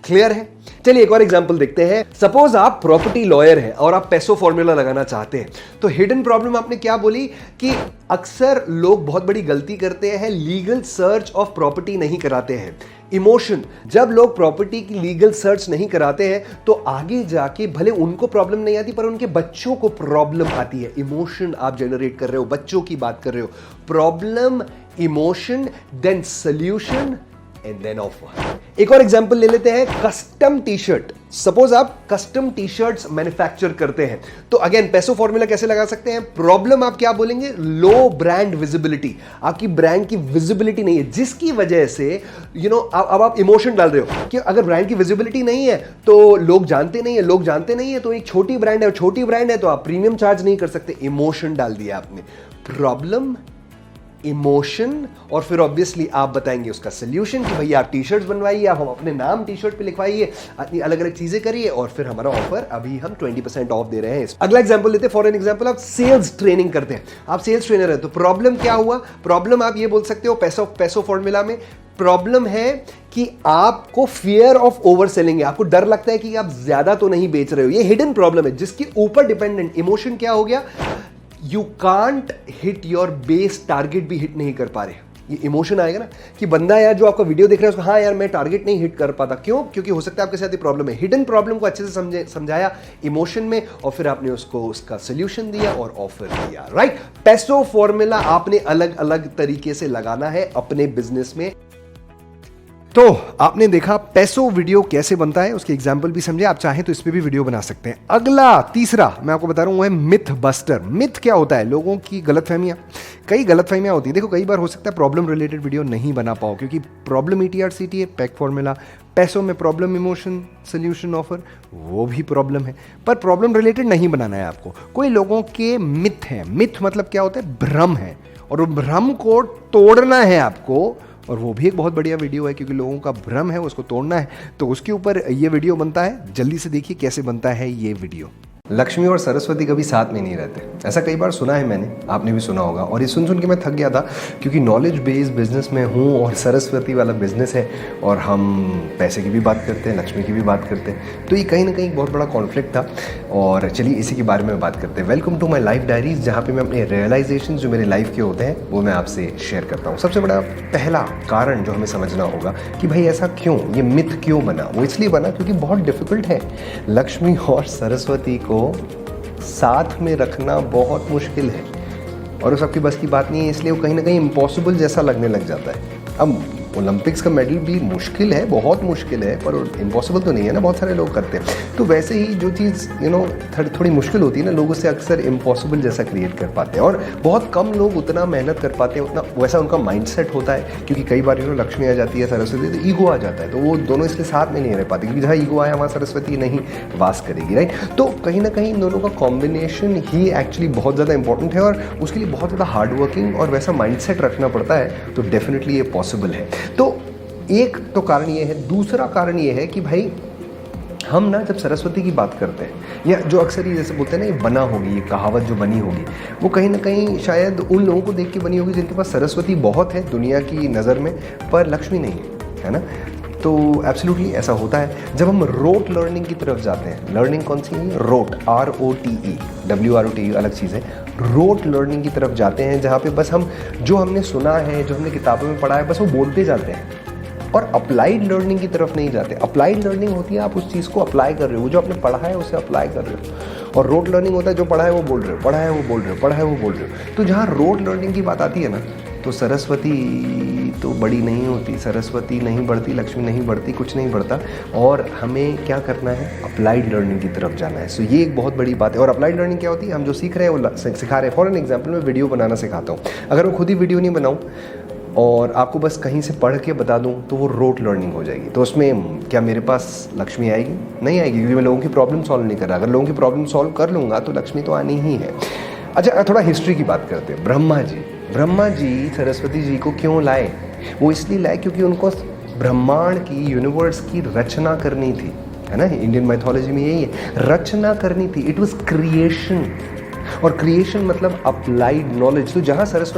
क्लियर है। चलिए एक और एग्जांपल देखते हैं। सपोज आप प्रॉपर्टी लॉयर हैं और आप पेसो फॉर्मूला लगाना चाहते हैं। तो हिडन प्रॉब्लम आपने क्या बोली कि अक्सर लोग बहुत बड़ी गलती करते हैं, लीगल सर्च ऑफ प्रॉपर्टी नहीं कराते हैं। इमोशन, जब लोग प्रॉपर्टी की लीगल सर्च नहीं कराते हैं तो आगे जाके भले उनको प्रॉब्लम नहीं आती पर उनके बच्चों को प्रॉब्लम आती है। इमोशन आप जनरेट कर रहे हो, बच्चों की बात कर रहे हो। Problem, emotion, then solution and then offer. एक और एग्जांपल ले लेते हैं, कस्टम टी शर्ट। सपोज आप कस्टम टी शर्ट्स मैन्युफैक्चर करते हैं तो अगेन पेसो फॉर्मूला कैसे लगा सकते हैं। प्रॉब्लम आप क्या बोलेंगे, लो ब्रांड विजिबिलिटी, आपकी ब्रांड की विजिबिलिटी नहीं है, जिसकी वजह से अब आप इमोशन डाल रहे हो कि अगर ब्रांड की विजिबिलिटी नहीं है तो लोग जानते नहीं है तो एक छोटी ब्रांड है तो आप प्रीमियम चार्ज नहीं कर सकते। इमोशन डाल दिया आपने, प्रॉब्लम, इमोशन, और फिर ऑब्वियसली आप बताएंगे उसका सोल्यूशन कि भैया आप टी शर्ट्स बनवाइए, आप हम अपने नाम टी शर्ट पे लिखवाइए, अलग अलग चीजें करिए और फिर हमारा ऑफर अभी हम 20% ऑफ दे रहे हैं। अगला एग्जांपल लेते हैं। फॉर एन एग्जांपल, आप सेल्स ट्रेनिंग करते हैं, आप सेल्स ट्रेनर है तो प्रॉब्लम क्या हुआ, प्रॉब्लम आप ये बोल सकते हो पेसो फॉर्मूला में प्रॉब्लम है कि आपको फियर ऑफ ओवर सेलिंग है, आपको डर लगता है कि आप ज्यादा तो नहीं बेच रहे हो। ये हिडन प्रॉब्लम है जिसके ऊपर डिपेंडेंट। इमोशन क्या हो गया, you can't hit your base target भी हिट नहीं कर पा रहे। ये इमोशन आएगा ना कि बंदा यार जो आपका वीडियो देख रहा है उसको, हाँ यार मैं टारगेट नहीं हिट कर पाता, क्यों, क्योंकि हो सकता है आपके साथ ये प्रॉब्लम है। हिडन प्रॉब्लम को अच्छे से समझाया इमोशन में और फिर आपने उसको उसका सोल्यूशन दिया और ऑफर दिया, राइट। पेसो फॉर्मूला आपने अलग अलग तरीके से लगाना है अपने बिजनेस में। तो आपने देखा पेसो वीडियो कैसे बनता है, उसके एग्जाम्पल भी समझे। आप चाहें तो इस पे भी वीडियो बना सकते हैं। अगला तीसरा मैं आपको बता रहा हूं वो है मिथ बस्टर। मिथ क्या होता है, लोगों की गलतफहमियां, कई गलतफहमियां होती है। देखो कई बार हो सकता है प्रॉब्लम रिलेटेड वीडियो नहीं बना पाओ क्योंकि प्रॉब्लम ETRCT है, पैक फॉर्मूला। पैसों में प्रॉब्लम, इमोशन, सोल्यूशन, ऑफर, वो भी प्रॉब्लम है पर प्रॉब्लम रिलेटेड नहीं बनाना है आपको। कोई लोगों के मिथ है, मिथ मतलब क्या होता है, भ्रम है, और वो भ्रम को तोड़ना है आपको, और वो भी एक बहुत बढ़िया वीडियो है क्योंकि लोगों का भ्रम है उसको तोड़ना है, तो उसके ऊपर ये वीडियो बनता है। जल्दी से देखिए कैसे बनता है ये वीडियो। लक्ष्मी और सरस्वती कभी साथ में नहीं रहते, ऐसा कई बार सुना है मैंने, आपने भी सुना होगा। और ये सुन के मैं थक गया था क्योंकि नॉलेज बेस्ड बिजनेस में हूँ और सरस्वती वाला बिजनेस है और हम पैसे की भी बात करते हैं, लक्ष्मी की भी बात करते हैं, तो ये कहीं ना कहीं बहुत बड़ा कॉन्फ्लिक्ट था। और चलिए इसी के बारे में बात करते हैं। Welcome to my life diaries, जहाँ पे मैं अपने रियलाइजेशन जो मेरे लाइफ के होते हैं वो मैं आपसे शेयर करता हूँ। सबसे बड़ा पहला कारण जो हमें समझना होगा कि भाई ऐसा क्यों, ये मिथ क्यों बना, वो इसलिए बना क्योंकि बहुत डिफिकल्ट है। लक्ष्मी और सरस्वती को साथ में रखना बहुत मुश्किल है और उस सबकी बस की बात नहीं है, इसलिए वो कहीं ना कहीं इम्पॉसिबल जैसा लगने लग जाता है। अब ओलंपिक्स का मेडल भी मुश्किल है, बहुत मुश्किल है, पर इम्पॉसिबल तो नहीं है ना, बहुत सारे लोग करते हैं। तो वैसे ही जो चीज़ थोड़ी मुश्किल होती है ना, लोग उससे अक्सर इम्पॉसिबल जैसा क्रिएट कर पाते हैं, और बहुत कम लोग उतना मेहनत कर पाते हैं, उतना वैसा उनका माइंडसेट होता है। क्योंकि कई बार लक्ष्मी आ जाती है, सरस्वती, तो ईगो आ जाता है, तो वो दोनों इसलिए साथ में नहीं रह पाते, क्योंकि जहाँ ईगो आया वहाँ सरस्वती नहीं वास करेगी, राइट। तो कहीं ना कहीं इन दोनों का कॉम्बिनेशन ही एक्चुअली बहुत ज़्यादा इंपॉर्टेंट है, और उसके लिए बहुत ज़्यादा हार्ड वर्किंग और वैसा माइंडसेट रखना पड़ता है, तो डेफिनेटली ये पॉसिबल है। तो एक तो कारण ये है। दूसरा कारण ये है कि भाई हम ना जब सरस्वती की बात करते हैं, या जो अक्सर ये जैसे बोलते हैं ना, ये बना होगी, ये कहावत जो बनी होगी, वो कहीं ना कहीं शायद उन लोगों को देख के बनी होगी जिनके पास सरस्वती बहुत है दुनिया की नज़र में, पर लक्ष्मी नहीं है ना। तो एब्सोल्युटली ऐसा होता है। जब हम रोट लर्निंग की तरफ जाते हैं, लर्निंग कौन सी है? रोट, ROTE, WROTE अलग चीज़ है। रोट लर्निंग की तरफ जाते हैं, जहाँ पे बस हम जो हमने सुना है, जो हमने किताबों में पढ़ा है, बस वो बोलते जाते हैं, और अप्लाइड लर्निंग की तरफ नहीं जाते। अप्लाइड लर्निंग होती है आप उस चीज़ को अप्लाई कर रहे हो, जो आपने पढ़ा है उसे अप्लाई कर रहे हो। और रोट लर्निंग होता है जो पढ़ा है वो बोल रहे हो, पढ़ा है वो बोल रहे हो, पढ़ा है वो बोल रहे हो। तो जहाँ रोट लर्निंग की बात आती है ना, तो सरस्वती तो बड़ी नहीं होती, सरस्वती नहीं बढ़ती, लक्ष्मी नहीं बढ़ती, कुछ नहीं बढ़ता। और हमें क्या करना है? अप्लाइड लर्निंग की तरफ जाना है। सो ये एक बहुत बड़ी बात है। और अप्लाइड लर्निंग क्या होती है? हम जो सीख रहे हैं वो सिखा रहे हैं। फॉर एन एग्जाम्पल, मैं वीडियो बनाना सिखाता हूँ। अगर मैं खुद ही वीडियो नहीं बनाऊँ और आपको बस कहीं से पढ़ के बता दूं, तो वो रोट लर्निंग हो जाएगी। तो उसमें क्या मेरे पास लक्ष्मी आएगी? नहीं आएगी, क्योंकि मैं लोगों की प्रॉब्लम सॉल्व नहीं कर रहा। अगर लोगों की प्रॉब्लम सॉल्व कर लूँगा तो लक्ष्मी तो आनी ही है। अच्छा, थोड़ा हिस्ट्री की बात करते हैं। ब्रह्मा जी सरस्वती जी को क्यों लाए? वो इसलिए लाए क्योंकि उनको ब्रह्मांड की, यूनिवर्स की रचना करनी थी, है ना। इंडियन माइथोलॉजी में यही है, रचना करनी थी। इट वॉज क्रिएशन, और क्रिएशन मतलब अप्लाइड नॉलेज। तो जहाँ सरस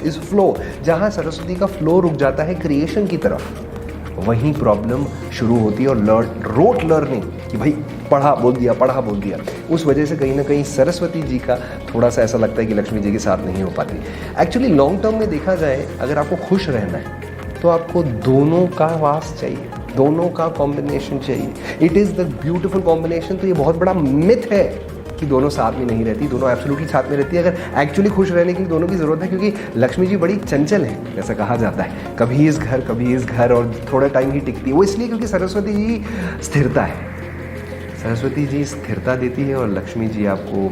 इज फ्लो, जहाँ सरस्वती का फ्लो रुक जाता है क्रिएशन की तरफ, वहीं प्रॉब्लम शुरू होती है। और रोट लर्निंग कि भाई पढ़ा बोल दिया, उस वजह से कहीं ना कहीं सरस्वती जी का थोड़ा सा ऐसा लगता है कि लक्ष्मी जी के साथ नहीं हो पाती। एक्चुअली लॉन्ग टर्म में देखा जाए, अगर आपको खुश रहना है तो आपको दोनों का वास चाहिए, दोनों का कॉम्बिनेशन चाहिए। It is the beautiful combination. तो ये बहुत बड़ा मिथ है कि दोनों साथ में नहीं रहती, दोनों एब्सोल्युटली साथ में रहती है। अगर एक्चुअली खुश रहने के लिए दोनों की ज़रूरत है, क्योंकि लक्ष्मी जी बड़ी चंचल है, ऐसा कहा जाता है। कभी इस घर और थोड़ा टाइम ही टिकती है। वो इसलिए क्योंकि सरस्वती जी स्थिरता है, सरस्वती जी स्थिरता देती है, और लक्ष्मी जी आपको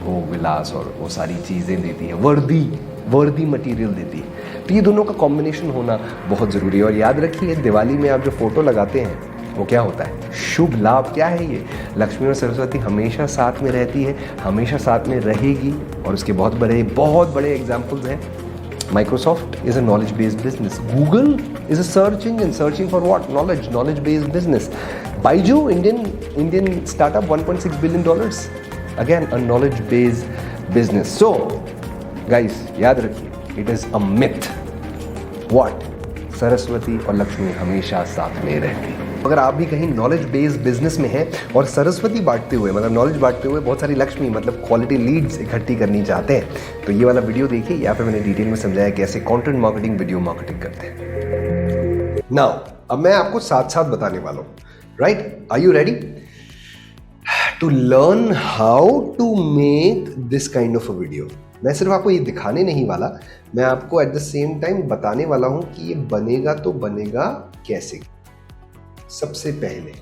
भोग विलास और वो सारी चीज़ें देती है, वर्दी मटेरियल देती है। तो ये दोनों का कॉम्बिनेशन होना बहुत ज़रूरी है। और याद रखिए, दिवाली में आप जो फोटो लगाते हैं वो क्या होता है? शुभ लाभ। क्या है ये? लक्ष्मी और सरस्वती हमेशा साथ में रहती है, हमेशा साथ में रहेगी। और उसके बहुत बड़े एग्जाम्पल्स हैं। Microsoft is a knowledge-based business. Google is a search engine, searching for what? Knowledge-based business. Baidu, Indian startup, $1.6 billion. Again, a knowledge-based business. So, guys, याद रखिए, it is a myth. What? Saraswati और लक्ष्मी हमेशा साथ में रहती है। अगर आप भी कहीं नॉलेज बेस्ड बिजनेस में हैं और सरस्वती बांटते हुए, मतलब नॉलेज बांटते हुए बहुत सारी लक्ष्मी, मतलब क्वालिटी लीड्स इकट्ठी करनी चाहते हैं, तो ये वाला वीडियो देखिए। यहाँ पे मैंने डिटेल में समझाया कैसे कंटेंट मार्केटिंग, वीडियो मार्केटिंग करते हैं। नाउ अब मैं आपको साथ साथ बताने वाला हूँ, right? Are you ready to learn how to make this kind of a video? मैं सिर्फ आपको ये दिखाने नहीं वाला, मैं आपको एट द सेम टाइम बताने वाला हूं कि ये बनेगा तो बनेगा कैसे। सबसे पहले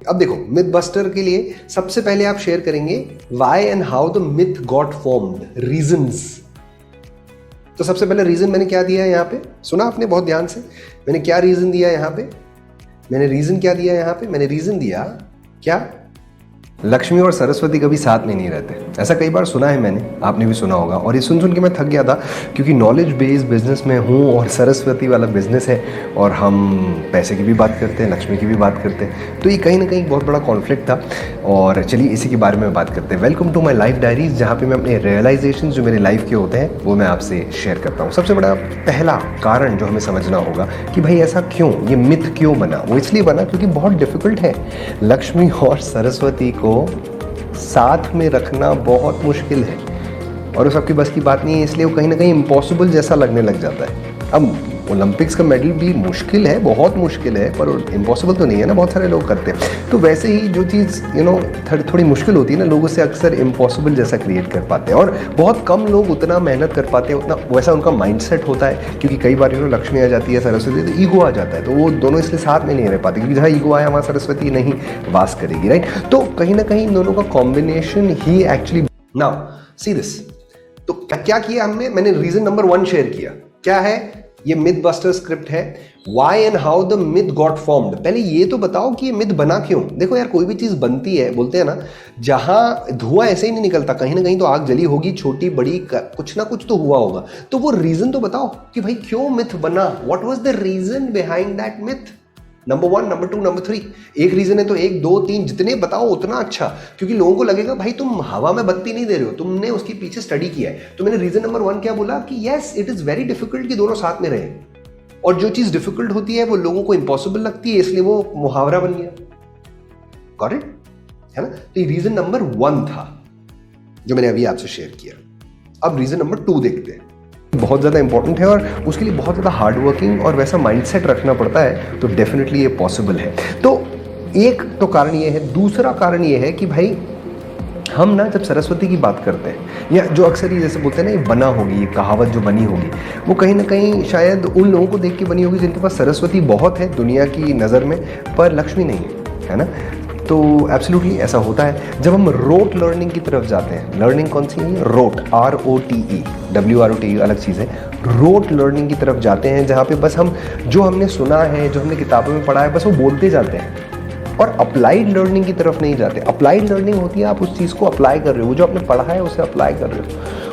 अब देखो, मिथ बस्टर के लिए सबसे पहले आप शेयर करेंगे why and how the myth got formed, reasons. तो सबसे पहले रीजन मैंने क्या दिया है यहाँ पे? सुना आपने बहुत ध्यान से? मैंने क्या रीजन दिया यहाँ पे? मैंने रीजन क्या दिया यहाँ पे? मैंने रीजन दिया क्या? लक्ष्मी और सरस्वती कभी साथ में नहीं रहते। ऐसा कई बार सुना है मैंने, आपने भी सुना होगा। और ये सुन के मैं थक गया था, क्योंकि नॉलेज बेस्ड बिजनेस में हूँ और सरस्वती वाला बिजनेस है, और हम पैसे की भी बात करते हैं, लक्ष्मी की भी बात करते हैं। तो ये कहीं ना कहीं बहुत बड़ा कॉन्फ्लिक्ट था। और चलिए इसी के बारे में बात करते हैं। Welcome to my life diaries, जहाँ पे मैं अपने रियलाइजेशन जो मेरे लाइफ के होते हैं वो मैं आपसे शेयर करता हूँ। सबसे बड़ा पहला कारण जो हमें समझना होगा कि भाई ऐसा क्यों, ये मिथ क्यों बना? वो इसलिए बना क्योंकि बहुत डिफिकल्ट है। लक्ष्मी और सरस्वती को साथ में रखना बहुत मुश्किल है, और उस सबकी बस की बात नहीं है, इसलिए वो कहीं ना कहीं इम्पॉसिबल जैसा लगने लग जाता है। अब ओलंपिक्स का मेडल भी मुश्किल है, बहुत मुश्किल है, पर इम्पॉसिबल तो नहीं है ना, बहुत सारे लोग करते हैं। तो वैसे ही जो चीज़ थोड़ी मुश्किल होती है ना, लोग उससे अक्सर इम्पॉसिबल जैसा क्रिएट कर पाते हैं, और बहुत कम लोग उतना मेहनत कर पाते हैं, उतना वैसा उनका माइंडसेट होता है। क्योंकि कई बार लक्ष्मी आ जाती है, सरस्वती, तो ईगो आ जाता है, तो वो दोनों इसलिए साथ में नहीं रह पाते, क्योंकि जहाँ ईगो आया वहाँ सरस्वती नहीं वास करेगी, राइट। तो कहीं ना कहीं इन दोनों का combination he actually, now see this. तो क्या किया हमने, मैंने रीजन नंबर 1 शेयर किया। क्या है ये? मिथ बस्टर स्क्रिप्ट है, why and how the myth got formed. पहले ये तो बताओ कि ये मिथ बना क्यों। देखो यार, कोई भी चीज बनती है, बोलते हैं ना, जहां धुआं ऐसे ही नहीं निकलता, कहीं ना कहीं तो आग जली होगी, छोटी बड़ी, कुछ ना कुछ तो हुआ होगा। तो वो रीजन तो बताओ कि भाई क्यों मिथ बना, what was the reason behind that myth. Number 1, number 2, number 3। एक रीजन है तो 1, 2, 3 जितने बताओ उतना अच्छा, क्योंकि लोगों को लगेगा भाई तुम हवा में बत्ती नहीं दे रहे हो, तुमने उसके पीछे स्टडी किया है। तो मैंने रीजन नंबर 1 क्या बोला कि yes, it is very difficult कि दोनों साथ में रहे, और जो चीज डिफिकल्ट होती है वो लोगों को इंपॉसिबल लगती है, इसलिए वो मुहावरा बन गया। Got it? है ना? तो ये रीजन नंबर 1 था जो मैंने अभी आपसे शेयर किया। अब रीजन नंबर 2 देखते हैं। बहुत ज़्यादा इंपॉर्टेंट है, और उसके लिए बहुत ज़्यादा हार्ड वर्किंग और वैसा माइंडसेट रखना पड़ता है, तो डेफिनेटली ये पॉसिबल है। तो एक तो कारण ये है। दूसरा कारण ये है कि भाई हम ना जब सरस्वती की बात करते हैं, या जो अक्सर ही जैसे बोलते हैं ना, ये बना होगी, ये कहावत जो बनी होगी, वो कहीं ना कहीं शायद उन लोगों को देख के बनी होगी जिनके पास सरस्वती बहुत है दुनिया की नज़र में, पर लक्ष्मी नहीं है ना। तो एब्सोल्युटली ऐसा होता है। जब हम रोट लर्निंग की तरफ जाते हैं, लर्निंग कौन सी है? रोट, ROTE, WROTE अलग चीज़ है। रोट लर्निंग की तरफ जाते हैं, जहाँ पे बस हम जो हमने सुना है, जो हमने किताबों में पढ़ा है, बस वो बोलते जाते हैं, और अप्लाइड लर्निंग की तरफ नहीं जाते। अप्लाइड लर्निंग होती है आप उस चीज़ को अप्लाई कर रहे हो, जो आपने पढ़ा है उसे अप्लाई कर रहे हो,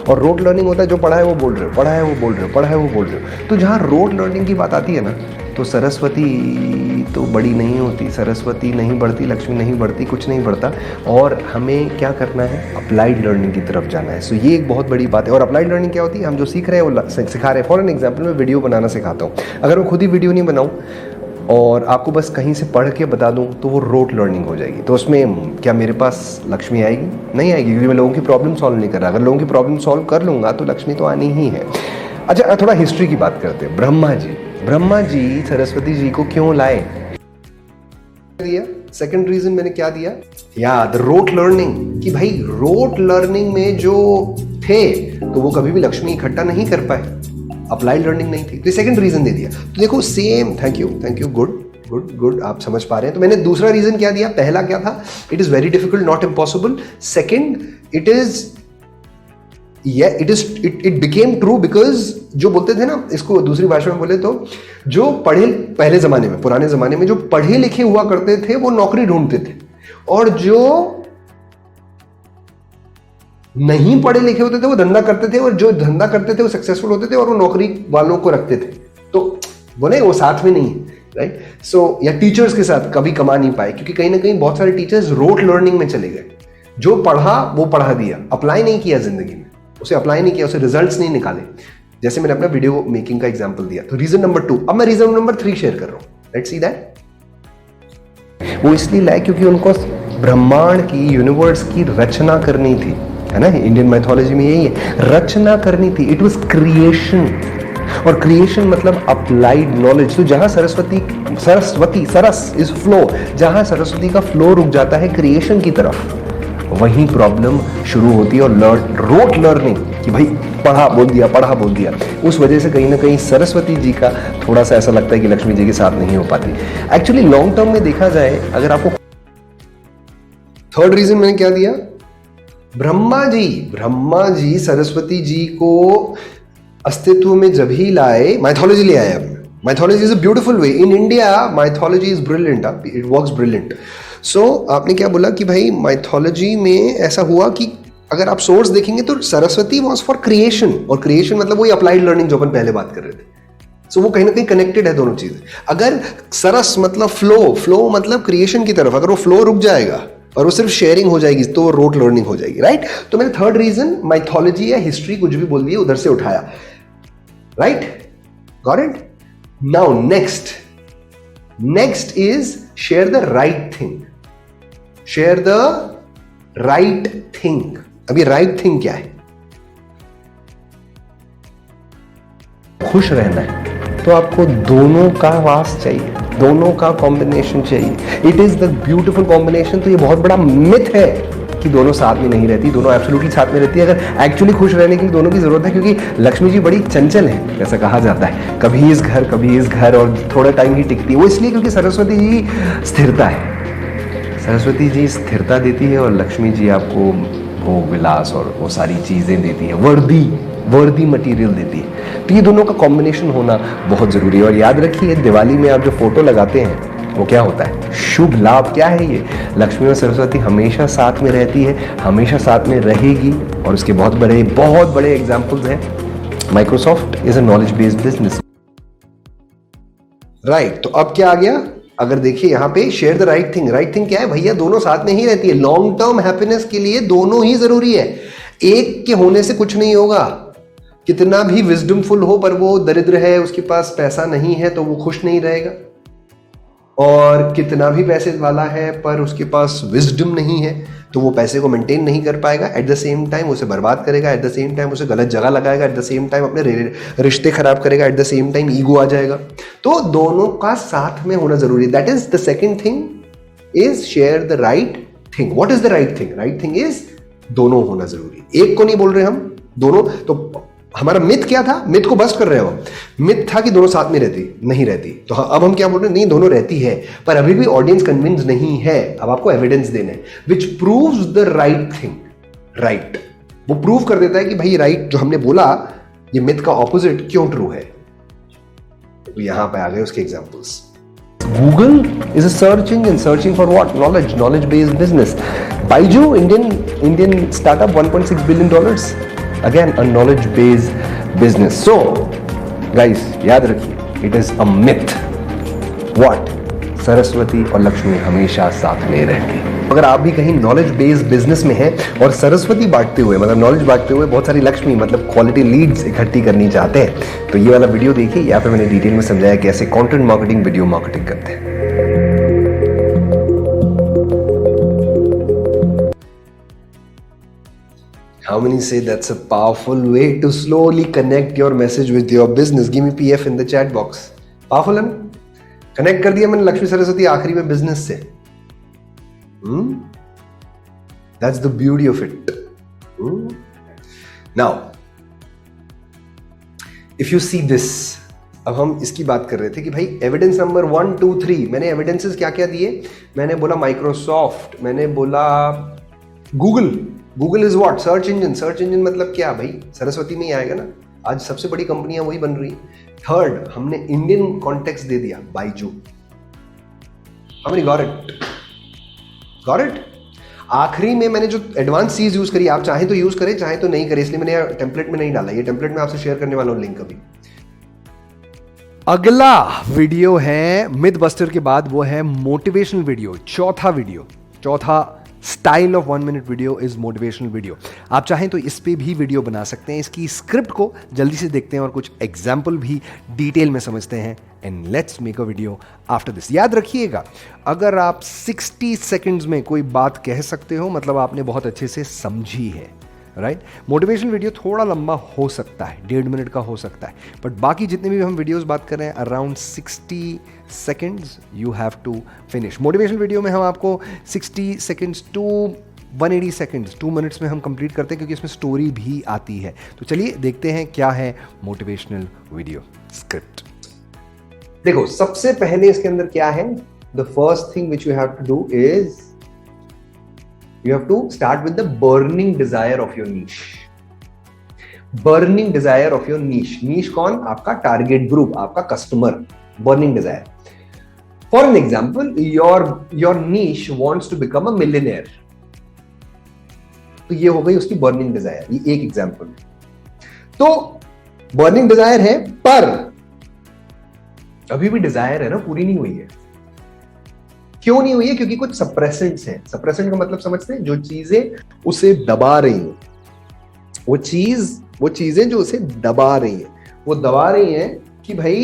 और रोट लर्निंग होता है जो पढ़ा है वो बोल रहे हो, पढ़ा है वो बोल रहे हो, पढ़ा है वो बोल रहे हो। तो जहाँ रोट लर्निंग की बात आती है ना, तो सरस्वती तो बड़ी नहीं होती, सरस्वती नहीं बढ़ती, लक्ष्मी नहीं बढ़ती, कुछ नहीं बढ़ता, और हमें क्या करना है? अप्लाइड लर्निंग की तरफ जाना है। सो ये एक बहुत बड़ी बात है। और अप्लाइड लर्निंग क्या होती है? हम जो सीख रहे हैं वो सिखा रहे हैं। फॉर एन एग्जाम्पल, मैं वीडियो बनाना सिखाता हूँ, अगर मैं खुद ही वीडियो नहीं बनाऊँ और आपको बस कहीं से पढ़ के बता दूं, तो वो रोट लर्निंग हो जाएगी। तो उसमें क्या मेरे पास लक्ष्मी आएगी? नहीं आएगी, क्योंकि मैं लोगों की प्रॉब्लम सॉल्व नहीं कर रहा। अगर लोगों की प्रॉब्लम सॉल्व कर लूँगा तो लक्ष्मी तो आनी ही है। अच्छा, थोड़ा हिस्ट्री की बात करते हैं। ब्रह्मा जी सरस्वती जी को क्यों लाए? दिया सेकंड रीजन मैंने क्या दिया? याद, रोट लर्निंग। कि भाई रोट लर्निंग में जो थे तो वो कभी भी लक्ष्मी इकट्ठा नहीं कर पाए, अप्लाइड लर्निंग नहीं थी। तो सेकंड रीजन दे दिया। तो देखो सेम, थैंक यू, गुड, आप समझ पा रहे हैं। तो मैंने दूसरा रीजन क्या दिया? पहला क्या था? It is very difficult, not impossible. Second, it became true because, जो बोलते थे ना, इसको दूसरी भाषा में बोले तो, जो पढ़े पहले जमाने में, पुराने जमाने में जो पढ़े लिखे हुआ करते थे वो नौकरी ढूंढते थे, और जो नहीं पढ़े लिखे होते थे वो धंधा करते थे, और जो धंधा करते थे वो सक्सेसफुल होते थे, और वो नौकरी वालों को रखते थे। तो बोले वो साथ में नहीं, राइट? सो या टीचर्स के साथ कभी कमा नहीं पाए, क्योंकि कहीं ना कहीं बहुत सारे टीचर्स रोट लर्निंग में चले गए। जो पढ़ा वो पढ़ा दिया, अप्लाई नहीं किया जिंदगी में, उसे अप्लाई नहीं किया, उसे रिजल्ट्स नहीं निकाले। जैसे मैंने अपना वीडियो मेकिंग का एग्जांपल दिया। तो रीजन नंबर 2। अब मैं रीजन नंबर 3 शेयर कर रहा हूं। Let's see that. वो इसलिए लाए क्योंकि उनको ब्रह्मांड की, यूनिवर्स की रचना करनी थी, है ना? इंडियन मैथोलॉजी में यही है, रचना करनी थी। इट वाज क्रिएशन, और क्रिएशन मतलब अप्लाइड नॉलेज। तो जहां सरस इज फ्लो, जहां सरस्वती का फ्लो रुक जाता है क्रिएशन की तरफ, वहीं प्रॉब्लम शुरू होती है। और रोट लर्निंग कि भाई पढ़ा बोल दिया, उस वजह से कहीं ना कहीं सरस्वती जी का थोड़ा सा ऐसा लगता है कि लक्ष्मी जी के साथ नहीं हो पाती। एक्चुअली लॉन्ग टर्म में देखा जाए, अगर आपको थर्ड रीजन मैंने क्या दिया? ब्रह्मा जी सरस्वती जी को अस्तित्व में जब ही लाए, माइथोलॉजी ले आए। Mythology is a beautiful way. In India mythology is brilliant, it works brilliant. So आपने क्या बोला कि भाई माइथोलॉजी में ऐसा हुआ कि अगर आप सोर्स देखेंगे तो सरस्वती वॉज फॉर क्रिएशन, और क्रिएशन मतलब वही अप्लाइड लर्निंग जो अपन पहले बात कर रहे थे। सो वो कहीं ना कहीं कनेक्टेड है दोनों चीजें। अगर सरस मतलब फ्लो मतलब क्रिएशन की तरफ, अगर वो फ्लो रुक जाएगा और वो सिर्फ शेयरिंग हो जाएगी तो वो रोट लर्निंग हो जाएगी, राइट? तो मैंने थर्ड रीजन माइथोलॉजी या हिस्ट्री कुछ भी बोल दिया, उधर से उठाया, right? Got it? Now next is share the right thing. Share the right thing. अभी राइट थिंग क्या है? खुश रहना है, तो आपको दोनों का वास चाहिए, दोनों का कॉम्बिनेशन चाहिए। It is the beautiful combination. तो ये बहुत बड़ा मिथ है कि दोनों साथ में नहीं रहती, दोनों एब्सोल्युटली साथ में रहती है। अगर एक्चुअली खुश रहने के लिए दोनों की जरूरत है, क्योंकि लक्ष्मी जी बड़ी चंचल है, ऐसा कहा जाता है, कभी इस घर कभी इस घर, और थोड़ा टाइम ही टिकती है। वो इसलिए क्योंकि सरस्वती जी स्थिरता है, सरस्वती जी स्थिरता देती है, और लक्ष्मी जी आपको भोग विलास और वो सारी चीजें देती है, वर्दी मटेरियल देती है। तो ये दोनों का कॉम्बिनेशन होना बहुत जरूरी है। और याद रखिए, दिवाली में आप जो फोटो लगाते हैं वो क्या होता है? शुभ लाभ। क्या है ये? लक्ष्मी और सरस्वती हमेशा साथ में रहती है, हमेशा साथ में रहेगी। और उसके बहुत बड़े एग्जाम्पल्स हैं। Microsoft is a knowledge based business, right. तो अब क्या आ गया? अगर देखिए यहाँ पे share the right thing. Right thing क्या है भैया? दोनों साथ में ही रहती है। लॉन्ग टर्म हैप्पीनेस के लिए दोनों ही जरूरी है। एक के होने से कुछ नहीं होगा। कितना भी विजडमफुल हो, पर वो दरिद्र है, उसके पास पैसा नहीं है, तो वो खुश नहीं रहेगा। और कितना भी पैसे वाला है पर उसके पास विजडम नहीं है, तो वो पैसे को मेंटेन नहीं कर पाएगा। एट द सेम टाइम उसे बर्बाद करेगा, एट द सेम टाइम उसे गलत जगह लगाएगा, एट द सेम टाइम अपने रिश्ते खराब करेगा, at the same time ego आ जाएगा। तो दोनों का साथ में होना जरूरी है। That is the second thing, is share the right thing. What is the right thing? Right thing is दोनों होना जरूरी। एक को नहीं बोल रहे हम, दोनों। तो हमारा मिथ क्या था? मिथ को बस्ट कर रहे हो। मिथ था कि दोनों साथ में नहीं रहती। तो अब हम क्या बोल रहे हैं? नहीं, दोनों रहती है, पर अभी भी ऑडियंस कन्विंस नहीं है। अब आपको एविडेंस देना है which proves the right thing. Right, वो प्रूव कर देता है कि भाई राइट जो हमने बोला, ये मिथ का ऑपोजिट क्यों ट्रू है। तो यहां पे आ गए उसके examples. Google is a search engine, searching for what? Knowledge based business. Baiju, Indian startup, $1.6 billion. Again, a knowledge based business. So guys, याद रखिए, it is a myth. What? Saraswati और लक्ष्मी हमेशा साथ में रहती है। अगर आप भी कहीं नॉलेज बेस्ड बिजनेस में हैं और सरस्वती बांटते हुए, मतलब नॉलेज बांटते हुए बहुत सारी लक्ष्मी, मतलब क्वालिटी लीड्स इकट्ठी करनी चाहते हैं, तो ये वाला वीडियो देखिए। यहाँ पे मैंने डिटेल में समझाया कैसे कंटेंट मार्केटिंग, वीडियो मार्केटिंग करते हैं। How many say that's a powerful way to slowly connect your message with your business? Give me PF in the chat box. Powerful है ना? कनेक्ट कर दिया मैंने लक्ष्मी सरस्वती आखिरी में बिजनेस से। That's the beauty of it. Now, if you see this, अब हम इसकी बात कर रहे थे कि भाई एविडेंस नंबर 1, 2, 3। मैंने एविडेंसेस क्या क्या दिए? मैंने बोला माइक्रोसॉफ्ट, मैंने बोला Google. Google is what? Search engine. Search engine मतलब क्या भाई? सरस्वती में ही आएगा ना। आज सबसे बड़ी कंपनियां वही बन रही। थर्ड, हमने इंडियन कॉन्टेक्स्ट दे दिया, बाइजू। हमने गॉट इट। आखिरी में मैंने जो एडवांस चीज यूज करी, आप चाहे तो यूज करें, चाहे तो नहीं करें, इसलिए मैंने टेम्पलेट में नहीं डाला। ये टेम्पलेट में आपसे शेयर करने वाला हूं लिंक अभी। अगला वीडियो है मिथ बस्टर के बाद, वो है मोटिवेशनल वीडियो। चौथा style of 1 minute video is motivational video. आप चाहें तो इस पे भी वीडियो बना सकते हैं। इसकी स्क्रिप्ट को जल्दी से देखते हैं और कुछ एग्जाम्पल भी डिटेल में समझते हैं। And let's make a video after this. याद रखिएगा, अगर आप 60 सेकेंड्स में कोई बात कह सकते हो, मतलब आपने बहुत अच्छे से समझी है, राइट। मोटिवेशनल वीडियो थोड़ा लंबा हो सकता है, 1.5 मिनट का हो सकता है, बट बाकी जितने भी हम वीडियोस बात कर रहे हैं, around 60 seconds you have to finish. Motivational video में हम आपको 60 सेकेंड्स टू 180 सेकेंड्स, 2 मिनट्स में हम कंप्लीट करते हैं, क्योंकि इसमें स्टोरी भी आती है। तो चलिए देखते हैं क्या है मोटिवेशनल वीडियो स्क्रिप्ट। देखो, सबसे पहले इसके अंदर क्या है? The first thing which you have to do is you have to start with the burning desire of your niche. Burning desire of your niche. Niche कौन? आपका टारगेट ग्रुप, आपका customer. burning desire. For an example, your niche wants to become a millionaire. तो ये हो गई उसकी burning desire। ये एक एग्जाम्पल। तो burning desire है, पर अभी भी डिजायर है ना, पूरी नहीं हुई है। क्यों नहीं हुई है? क्योंकि कुछ सप्रेसेंट्स हैं। सप्रेसेंट का मतलब समझते हैं? जो चीजें उसे दबा रही हैं, वो चीजें जो उसे दबा रही हैं, वो दबा रही हैं कि भाई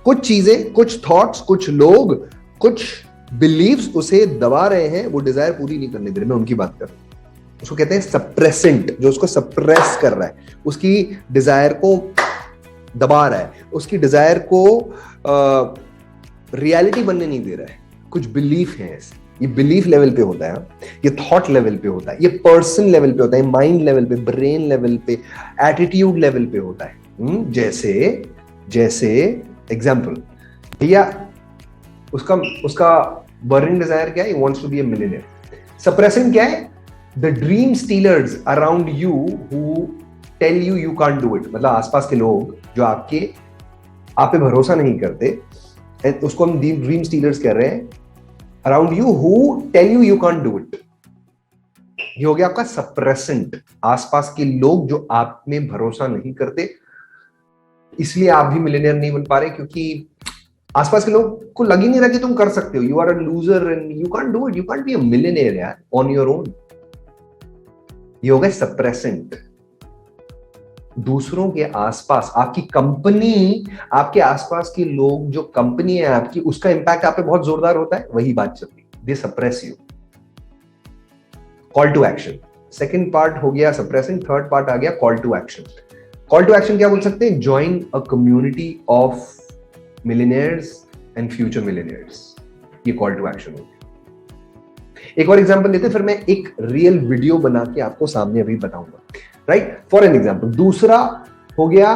कुछ चीजें, कुछ थॉट्स, कुछ लोग, कुछ बिलीव्स उसे दबा रहे हैं, वो डिजायर पूरी नहीं करने दे रहे। मैं उनकी बात कर रहा हूं। उसको कहते हैं सप्रेसेंट, जो उसको सप्रेस कर रहा है, उसकी डिजायर को दबा रहा है, उसकी डिजायर को रियलिटी बनने नहीं दे रहा है। कुछ बिलीफ है ऐसे, ये बिलीफ लेवल पे होता है, ये थॉट लेवल पे होता है, ये पर्सन लेवल पे होता है, माइंड लेवल पे, ब्रेन लेवल पे, एटीट्यूड लेवल पे होता है। जैसे जैसे एग्जांपल, भैया उसका उसका बर्निंग डिजायर क्या है? He wants to be a millionaire. Suppressing क्या है? The dream stealers around you who tell you you can't do it, मतलब आसपास के लोग जो आप पे भरोसा नहीं करते, उसको हम ड्रीम स्टीलर्स कह रहे हैं, around you who tell you you can't do it. ये हो गया आपका सप्रेसेंट, आसपास के लोग जो आप में भरोसा नहीं करते, इसलिए आप भी मिलियनेयर नहीं बन पा रहे, क्योंकि आसपास के लोग को लग ही नहीं रहा कि तुम कर सकते हो। You are a loser and you can't do it, you can't be a millionaire यार ऑन योर ओन। ये हो गया सप्रेसेंट। दूसरों के आसपास, आपकी कंपनी, आपके आसपास के लोग, जो कंपनी है आपकी, उसका इंपैक्ट आप पे बहुत जोरदार होता है, वही बात चल रही है, they suppress you. Call to action, second part हो गया सप्रेसिंग, थर्ड पार्ट आ गया call to action. Call to action क्या बोल सकते हैं? Join a community of millionaires and future millionaires, ये कॉल टू एक्शन होगी। एक और एग्जांपल लेते हैं, फिर मैं एक रियल वीडियो बना के आपको सामने अभी बताऊंगा, राइट? फॉर एन एग्जांपल, दूसरा हो गया,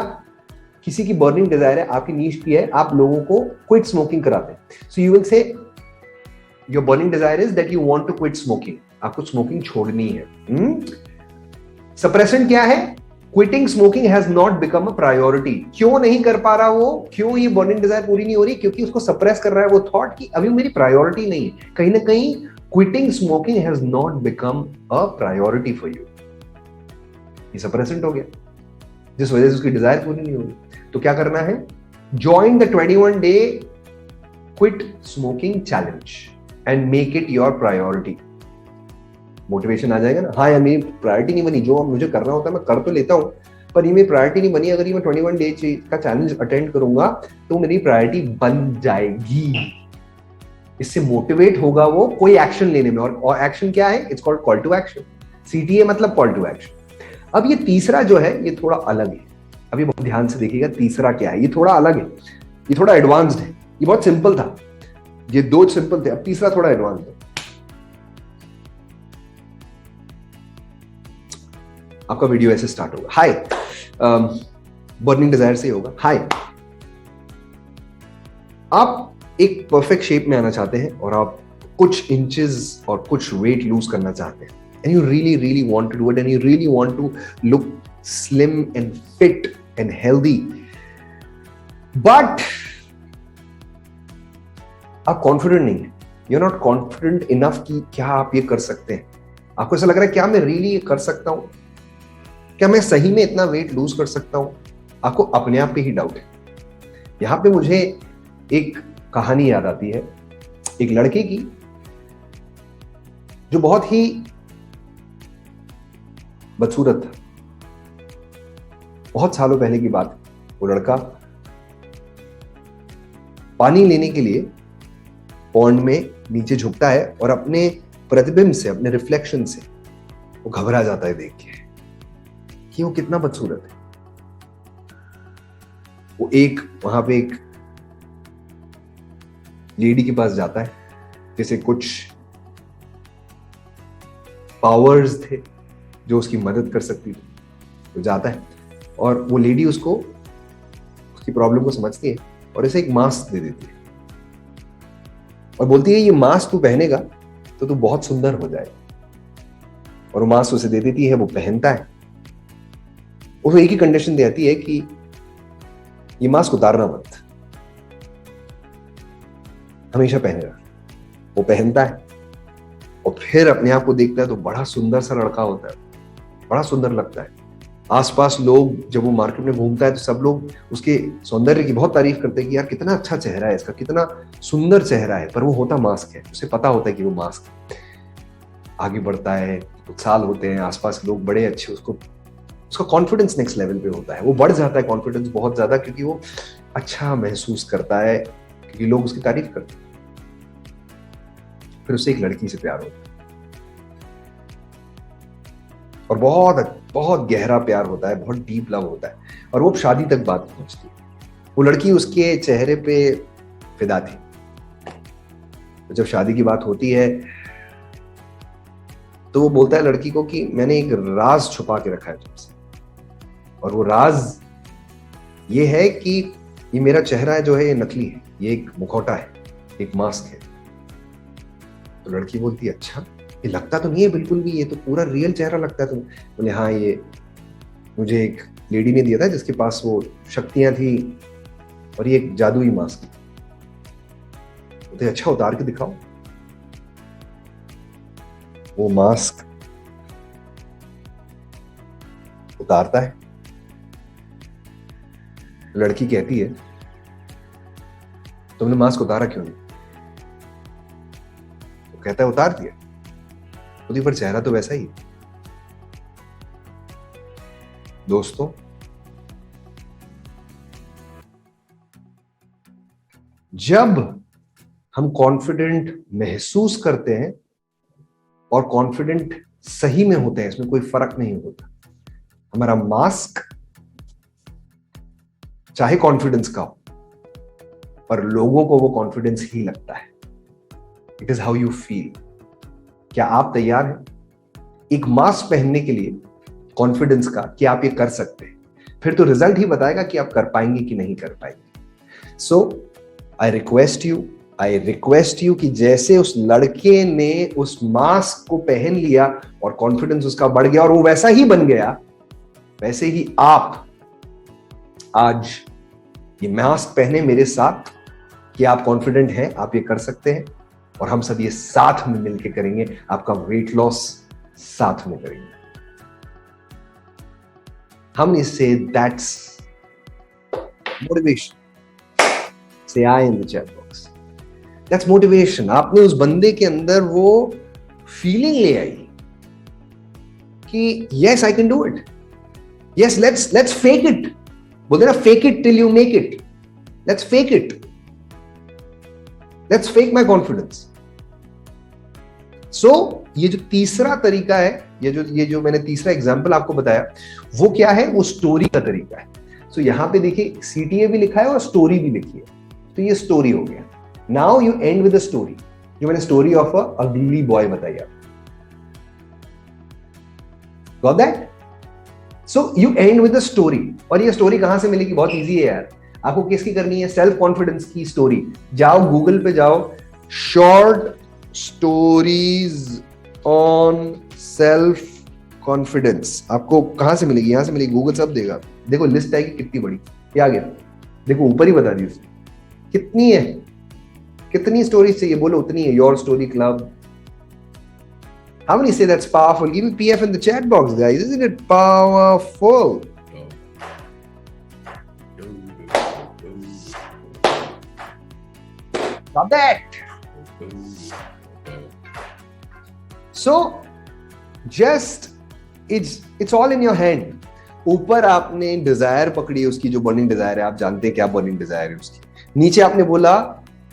किसी की बर्निंग डिजायर है, आपकी नीश की है, आप लोगों को क्विट स्मोकिंग कराते हैं। So you will say your burning desire is that you want to quit smoking, आपको स्मोकिंग छोड़नी है। सप्रेशन क्या है? Quitting smoking has not become a priority. क्यों नहीं कर पा रहा वो? क्यों ये बर्निंग डिजायर पूरी नहीं हो रही? क्योंकि उसको सप्रेस कर रहा है वो थॉट कि अभी मेरी प्रायोरिटी नहीं है। कहीं ना कहीं quitting smoking has not become a priority for you. ये सप्रेसेंट हो गया, जिस वजह से उसकी डिजायर पूरी नहीं होगी। तो क्या करना है? Join the 21 day quit smoking challenge and make it your priority. Motivation आ जाएगा ना, हाँ यार मेरी प्रायोरिटी नहीं बनी, जो मुझे करना होता है मैं कर तो लेता हूं, पर ये मेरी प्रायोरिटी नहीं बनी। अगर ये मैं 21 डे का चैलेंज अटेंड करूंगा तो मेरी प्रायोरिटी बन जाएगी। इससे मोटिवेट होगा वो कोई एक्शन लेने में। और एक्शन क्या है? It's called call to action. CTA मतलब कॉल टू एक्शन। अब ये तीसरा जो है ये थोड़ा अलग है, अभी बहुत ध्यान से देखिएगा तीसरा क्या है। ये थोड़ा अलग है, ये थोड़ा एडवांस्ड है। ये बहुत सिंपल था, ये दो सिंपल थे, अब तीसरा थोड़ा एडवांस्ड है। आपका वीडियो ऐसे स्टार्ट होगा, हाय, बर्निंग डिजायर से होगा, हाय, आप एक परफेक्ट शेप में आना चाहते हैं और आप कुछ इंचेस और कुछ वेट लूज करना चाहते हैं, and you really want to do it, and you really want to look slim and fit and healthy, but आप कॉन्फिडेंट नहीं है, you're not confident enough कि क्या आप ये कर सकते हैं। आपको ऐसा लग रहा है क्या मैं रियली ये कर सकता हूं, क्या मैं सही में इतना वेट लूज कर सकता हूं? आपको अपने आप पे ही डाउट है। यहां पे मुझे एक कहानी याद आती है, एक लड़के की, जो बहुत ही बदसूरत था। बहुत सालों पहले की बात। वो लड़का पानी लेने के लिए पॉन्ड में नीचे झुकता है और अपने प्रतिबिंब से, अपने रिफ्लेक्शन से वो घबरा जाता है देख के कि वो कितना बदसूरत है। वो वहां पे एक लेडी के पास जाता है, जैसे कुछ पावर्स थे जो उसकी मदद कर सकती थी। वो जाता है और वो लेडी उसकी प्रॉब्लम को समझती है और इसे एक मास्क दे देती है और बोलती है ये मास्क तू पहनेगा तो तू बहुत सुंदर हो जाएगा। और वो मास्क उसे दे देती है, वो पहनता है। उसको एक ही कंडीशन देती है कि ये मास्क उतारना मत, हमेशा पहने रख। वो पहनता है और फिर अपने आप को देखता है तो बड़ा सुंदर सा लड़का होता है, बड़ा सुंदर लगता है। आसपास लोग, जब वो मार्केट में घूमता है तो सब लोग उसके सौंदर्य की बहुत तारीफ करते हैं कि यार कितना अच्छा चेहरा है इसका, कितना सुंदर चेहरा है। पर वो होता मास्क है, उसे पता होता है कि वो मास्क है। आगे बढ़ता है, कुछ साल होते हैं, आसपास लोग बड़े अच्छे, उसका कॉन्फिडेंस नेक्स्ट लेवल पे होता है। वो बढ़ जाता है कॉन्फिडेंस बहुत ज्यादा, क्योंकि वो अच्छा महसूस करता है, क्योंकि लोग उसकी तारीफ करते हैं। फिर उससे एक लड़की से प्यार होता है। और बहुत बहुत गहरा प्यार होता है, बहुत डीप लव होता है, और वो शादी तक बात पहुंचती है। वो लड़की उसके चेहरे पे फिदा थी। तो जब शादी की बात होती है तो वो बोलता है लड़की को कि मैंने एक राज छुपा के रखा है तुमसे, और वो राज ये है कि ये मेरा चेहरा है जो है ये नकली है, ये एक मुखौटा है, एक मास्क है। तो लड़की बोलती है अच्छा, ये लगता तो नहीं है बिल्कुल भी, ये तो पूरा रियल चेहरा लगता है तुम्हें। बोले हाँ, ये मुझे एक लेडी ने दिया था जिसके पास वो शक्तियां थी, और ये एक जादुई मास्क। बोलते अच्छा उतार के दिखाओ। वो मास्क उतारता है। लड़की कहती है तुमने मास्क उतारा क्यों नहीं? तो कहता है उतार दिया। खुद ही पर चेहरा तो वैसा ही है। दोस्तों, जब हम कॉन्फिडेंट महसूस करते हैं और कॉन्फिडेंट सही में होते हैं, इसमें कोई फर्क नहीं होता। हमारा मास्क चाहे कॉन्फिडेंस का हो, पर लोगों को वो कॉन्फिडेंस ही लगता है। It is how you feel. क्या आप तैयार हैं एक मास्क पहनने के लिए कॉन्फिडेंस का, कि आप ये कर सकते हैं? फिर तो रिजल्ट ही बताएगा कि आप कर पाएंगे कि नहीं कर पाएंगे। सो आई रिक्वेस्ट यू कि जैसे उस लड़के ने उस मास्क को पहन लिया और कॉन्फिडेंस उसका बढ़ गया और वो वैसा ही बन गया, वैसे ही आप आज ये मास्क पहने मेरे साथ कि आप कॉन्फिडेंट हैं, आप ये कर सकते हैं, और हम सब ये साथ में मिलकर करेंगे। आपका वेट लॉस साथ में करेंगे हम। इससे that's motivation. Say I in the chat box, that's motivation. आपने उस बंदे के अंदर वो फीलिंग ले आई कि yes I can do it, yes let's fake it. बोलते ना, fake it till you make it. Let's fake it, let's fake my confidence. So ये जो तीसरा तरीका है, ये जो मैंने तीसरा एग्जांपल आपको बताया, वो क्या है? वो स्टोरी का तरीका है। सो यहां पे देखिए CTA भी लिखा है और स्टोरी भी लिखी है। तो ये स्टोरी हो गया। Now you and with a story, जो मैंने स्टोरी ऑफ अ अगली बॉय बताई आपको। Got that? So you and with a story. और ये स्टोरी कहां से मिलेगी? बहुत इजी है यार। आपको किसकी करनी है? सेल्फ कॉन्फिडेंस की स्टोरी। जाओ गूगल पे जाओ, short stories on self confidence. आपको कहां से मिलेगी? यहां से मिलेगी, गूगल सब देगा। देखो लिस्ट आएगी कितनी बड़ी। क्या आ गया? देखो ऊपर ही बता दी उसने कितनी है, कितनी स्टोरीज चाहिए बोलो उतनी है। Your story club. How many say that's powerful? Give me PF in the chat box, guys. Isn't it powerful? Got that? So, just it's all in your hand. ऊपर आपने डिजायर पकड़ी, उसकी जो बर्निंग डिजायर है, आप जानते हैं क्या बर्निंग डिजायर है उसकी। नीचे आपने बोला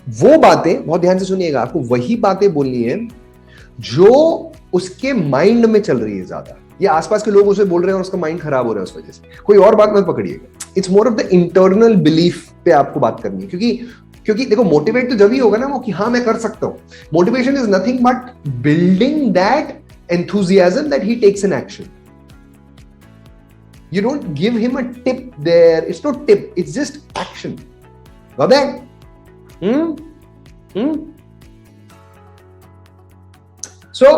वो बातें, बहुत ध्यान से सुनिएगा, आपको वही बातें बोलनी है जो उसके माइंड में चल रही है ज्यादा। ये आसपास के लोग उसे बोल रहे हैं और उसका माइंड खराब हो रहा है उस वजह से। कोई और बात मत पकड़िएगा। It's more of the internal belief पे आपको बात करनी है, क्योंकि देखो मोटिवेट तो जब ही होगा ना वो कि हाँ मैं कर सकता हूं। Motivation is nothing but building that enthusiasm that he takes an action. You don't give him a tip there. It's not tip. It's just action. Got that? So,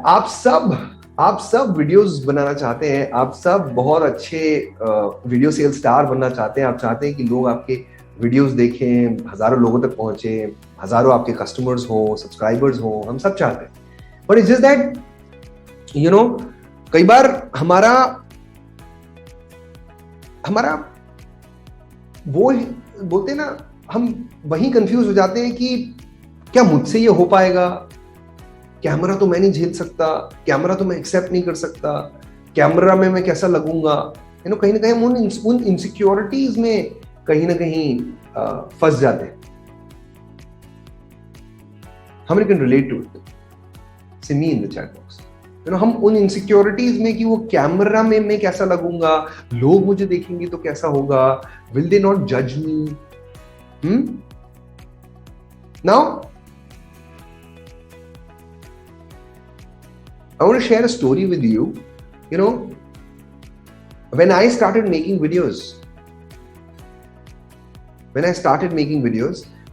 आप सब वीडियोस बनाना चाहते हैं, आप सब बहुत अच्छे वीडियो सेल स्टार बनना चाहते हैं। आप चाहते हैं कि लोग आपके वीडियोस देखें, हजारों लोगों तक पहुंचे, हजारों आपके कस्टमर्स हो, सब्सक्राइबर्स हो, हम सब चाहते हैं। बट इट्स जस्ट दैट कई बार हमारा वो बोलते हैं ना, हम वहीं कंफ्यूज हो जाते हैं कि क्या मुझसे ये हो पाएगा? कैमरा तो मैं नहीं झेल सकता, कैमरा तो मैं एक्सेप्ट नहीं कर सकता, कैमरा में मैं कैसा लगूंगा? कहीं ना कहीं हम उन इनसिक्योरिटीज में कहीं ना कहीं फंस जाते हैं। How many can relate to it? Say me in the chat box. हम उन इनसिक्योरिटीज में कि वो कैमरा में मैं कैसा लगूंगा, लोग मुझे देखेंगे तो कैसा होगा, विल दे नॉट जज me. Now I want to share a story with you. You know, when I started making videos,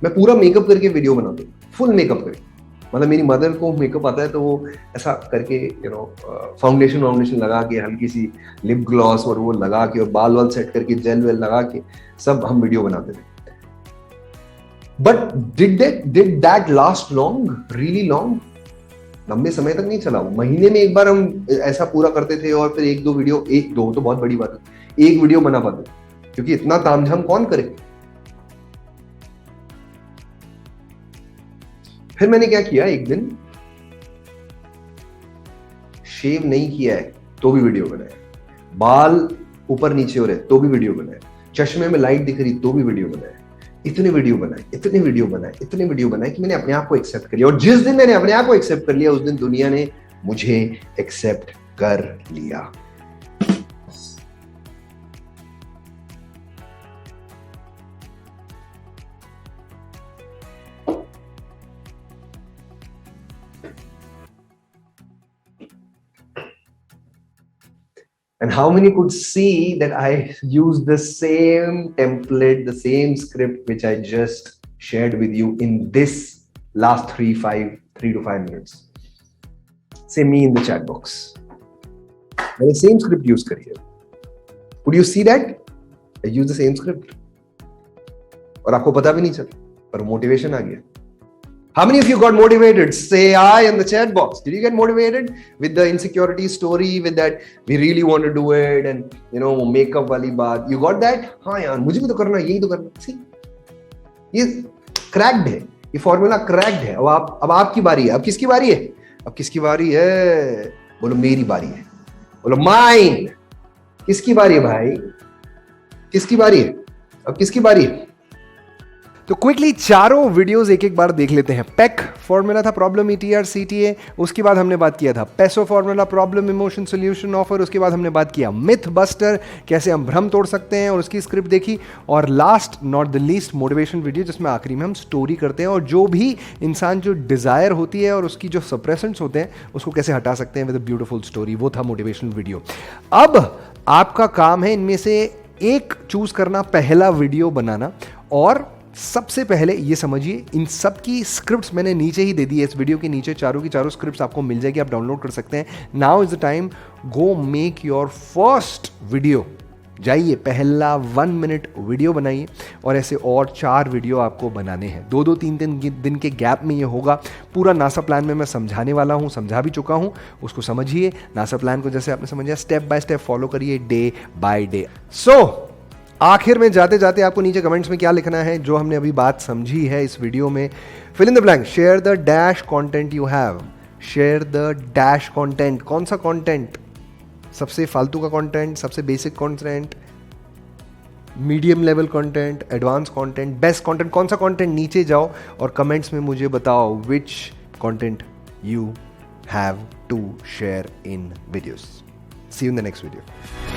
मैं पूरा मेकअप करके वीडियो बनाता हूँ, फुल मेकअप करके। मतलब मेरी मदर को मेकअप आता है तो वो ऐसा करके फाउंडेशन लगा के, हल्की सी लिप ग्लॉस और वो लगा के और बाल वाल सेट करके जेल वेल लगा के सब हम वीडियो बनाते थे। But did that last long, really long? लंबे समय तक नहीं चला। महीने में एक बार हम ऐसा पूरा करते थे और फिर एक दो वीडियो, एक दो तो बहुत बड़ी बात है, एक वीडियो बना पाते, क्योंकि इतना तामझाम कौन करे। फिर मैंने क्या किया, एक दिन शेव नहीं किया है तो भी वीडियो बनाया, बाल ऊपर नीचे हो रहे तो भी वीडियो बनाया, चश्मे में लाइट दिख रही तो भी वीडियो बनाया। इतने वीडियो बनाए कि मैंने अपने आप को एक्सेप्ट कर लिया। और जिस दिन मैंने अपने आप को एक्सेप्ट कर लिया, उस दिन दुनिया ने मुझे एक्सेप्ट कर लिया। And how many could see that I used the same template, the same script which I just shared with you in this last 3 to 5 minutes? Say me in the chat box. मैंने same script use करी है. Could you see that? I used the same script. और आपको पता भी नहीं चला, पर मोटिवेशन आ गया। How many of you got motivated? Say I in the chat box. Did you get motivated with the insecurity story, with that we really want to do it, and makeup वाली बात? You got that? हाँ यार, मुझे भी तो करना है, यही तो करना। See, ये cracked है, ये फॉर्मूला cracked है। अब आपकी बारी है। अब किसकी बारी है? अब किसकी बारी है? बोलो मेरी बारी है। बोलो माइन। किसकी बारी है भाई? किसकी बारी है? अब किसकी बारी है? तो क्विकली चारों वीडियोस एक एक बार देख लेते हैं। पेक फॉर्मूला था, प्रॉब्लम, ETR, CTA। उसके बाद हमने बात किया था peso formula, problem, emotion, solution, offer. उसके बाद हमने बात किया मिथ बस्टर, कैसे हम भ्रम तोड़ सकते हैं, और उसकी स्क्रिप्ट देखी। और last not the least motivation video, जिसमें आखिरी में हम स्टोरी करते हैं और जो भी इंसान जो डिजायर होती है और उसकी जो सप्रेसेंट्स होते हैं उसको कैसे हटा सकते हैं विद अ ब्यूटीफुल स्टोरी। वो था मोटिवेशनल वीडियो। अब आपका काम है इनमें से एक चूज करना, पहला वीडियो बनाना। और सबसे पहले ये समझिए, इन सब की स्क्रिप्ट्स मैंने नीचे ही दे दी है। इस वीडियो के नीचे चारों की चारों स्क्रिप्ट्स आपको मिल जाएगी, आप डाउनलोड कर सकते हैं। Now is the time, go make your first video. जाइए, पहला 1 मिनट वीडियो बनाइए, और ऐसे और 4 वीडियो आपको बनाने हैं। 2-2, 3-3 दिन के गैप में ये होगा। पूरा नासा प्लान में मैं समझाने वाला हूँ, समझा भी चुका हूँ, उसको समझिए। नासा प्लान को जैसे आपने समझा, स्टेप बाय स्टेप फॉलो करिए, डे बाय डे। सो आखिर में जाते जाते आपको नीचे कमेंट्स में क्या लिखना है जो हमने अभी बात समझी है इस वीडियो में। Fill in the blank, share the dash content you have. Share the dash content. कौन सा कंटेंट? सबसे फालतू का कंटेंट, सबसे basic content, medium level content, advance content, best content? कौन सा कंटेंट? नीचे जाओ और कमेंट्स में मुझे बताओ which content you have to share in videos. See you in the next video.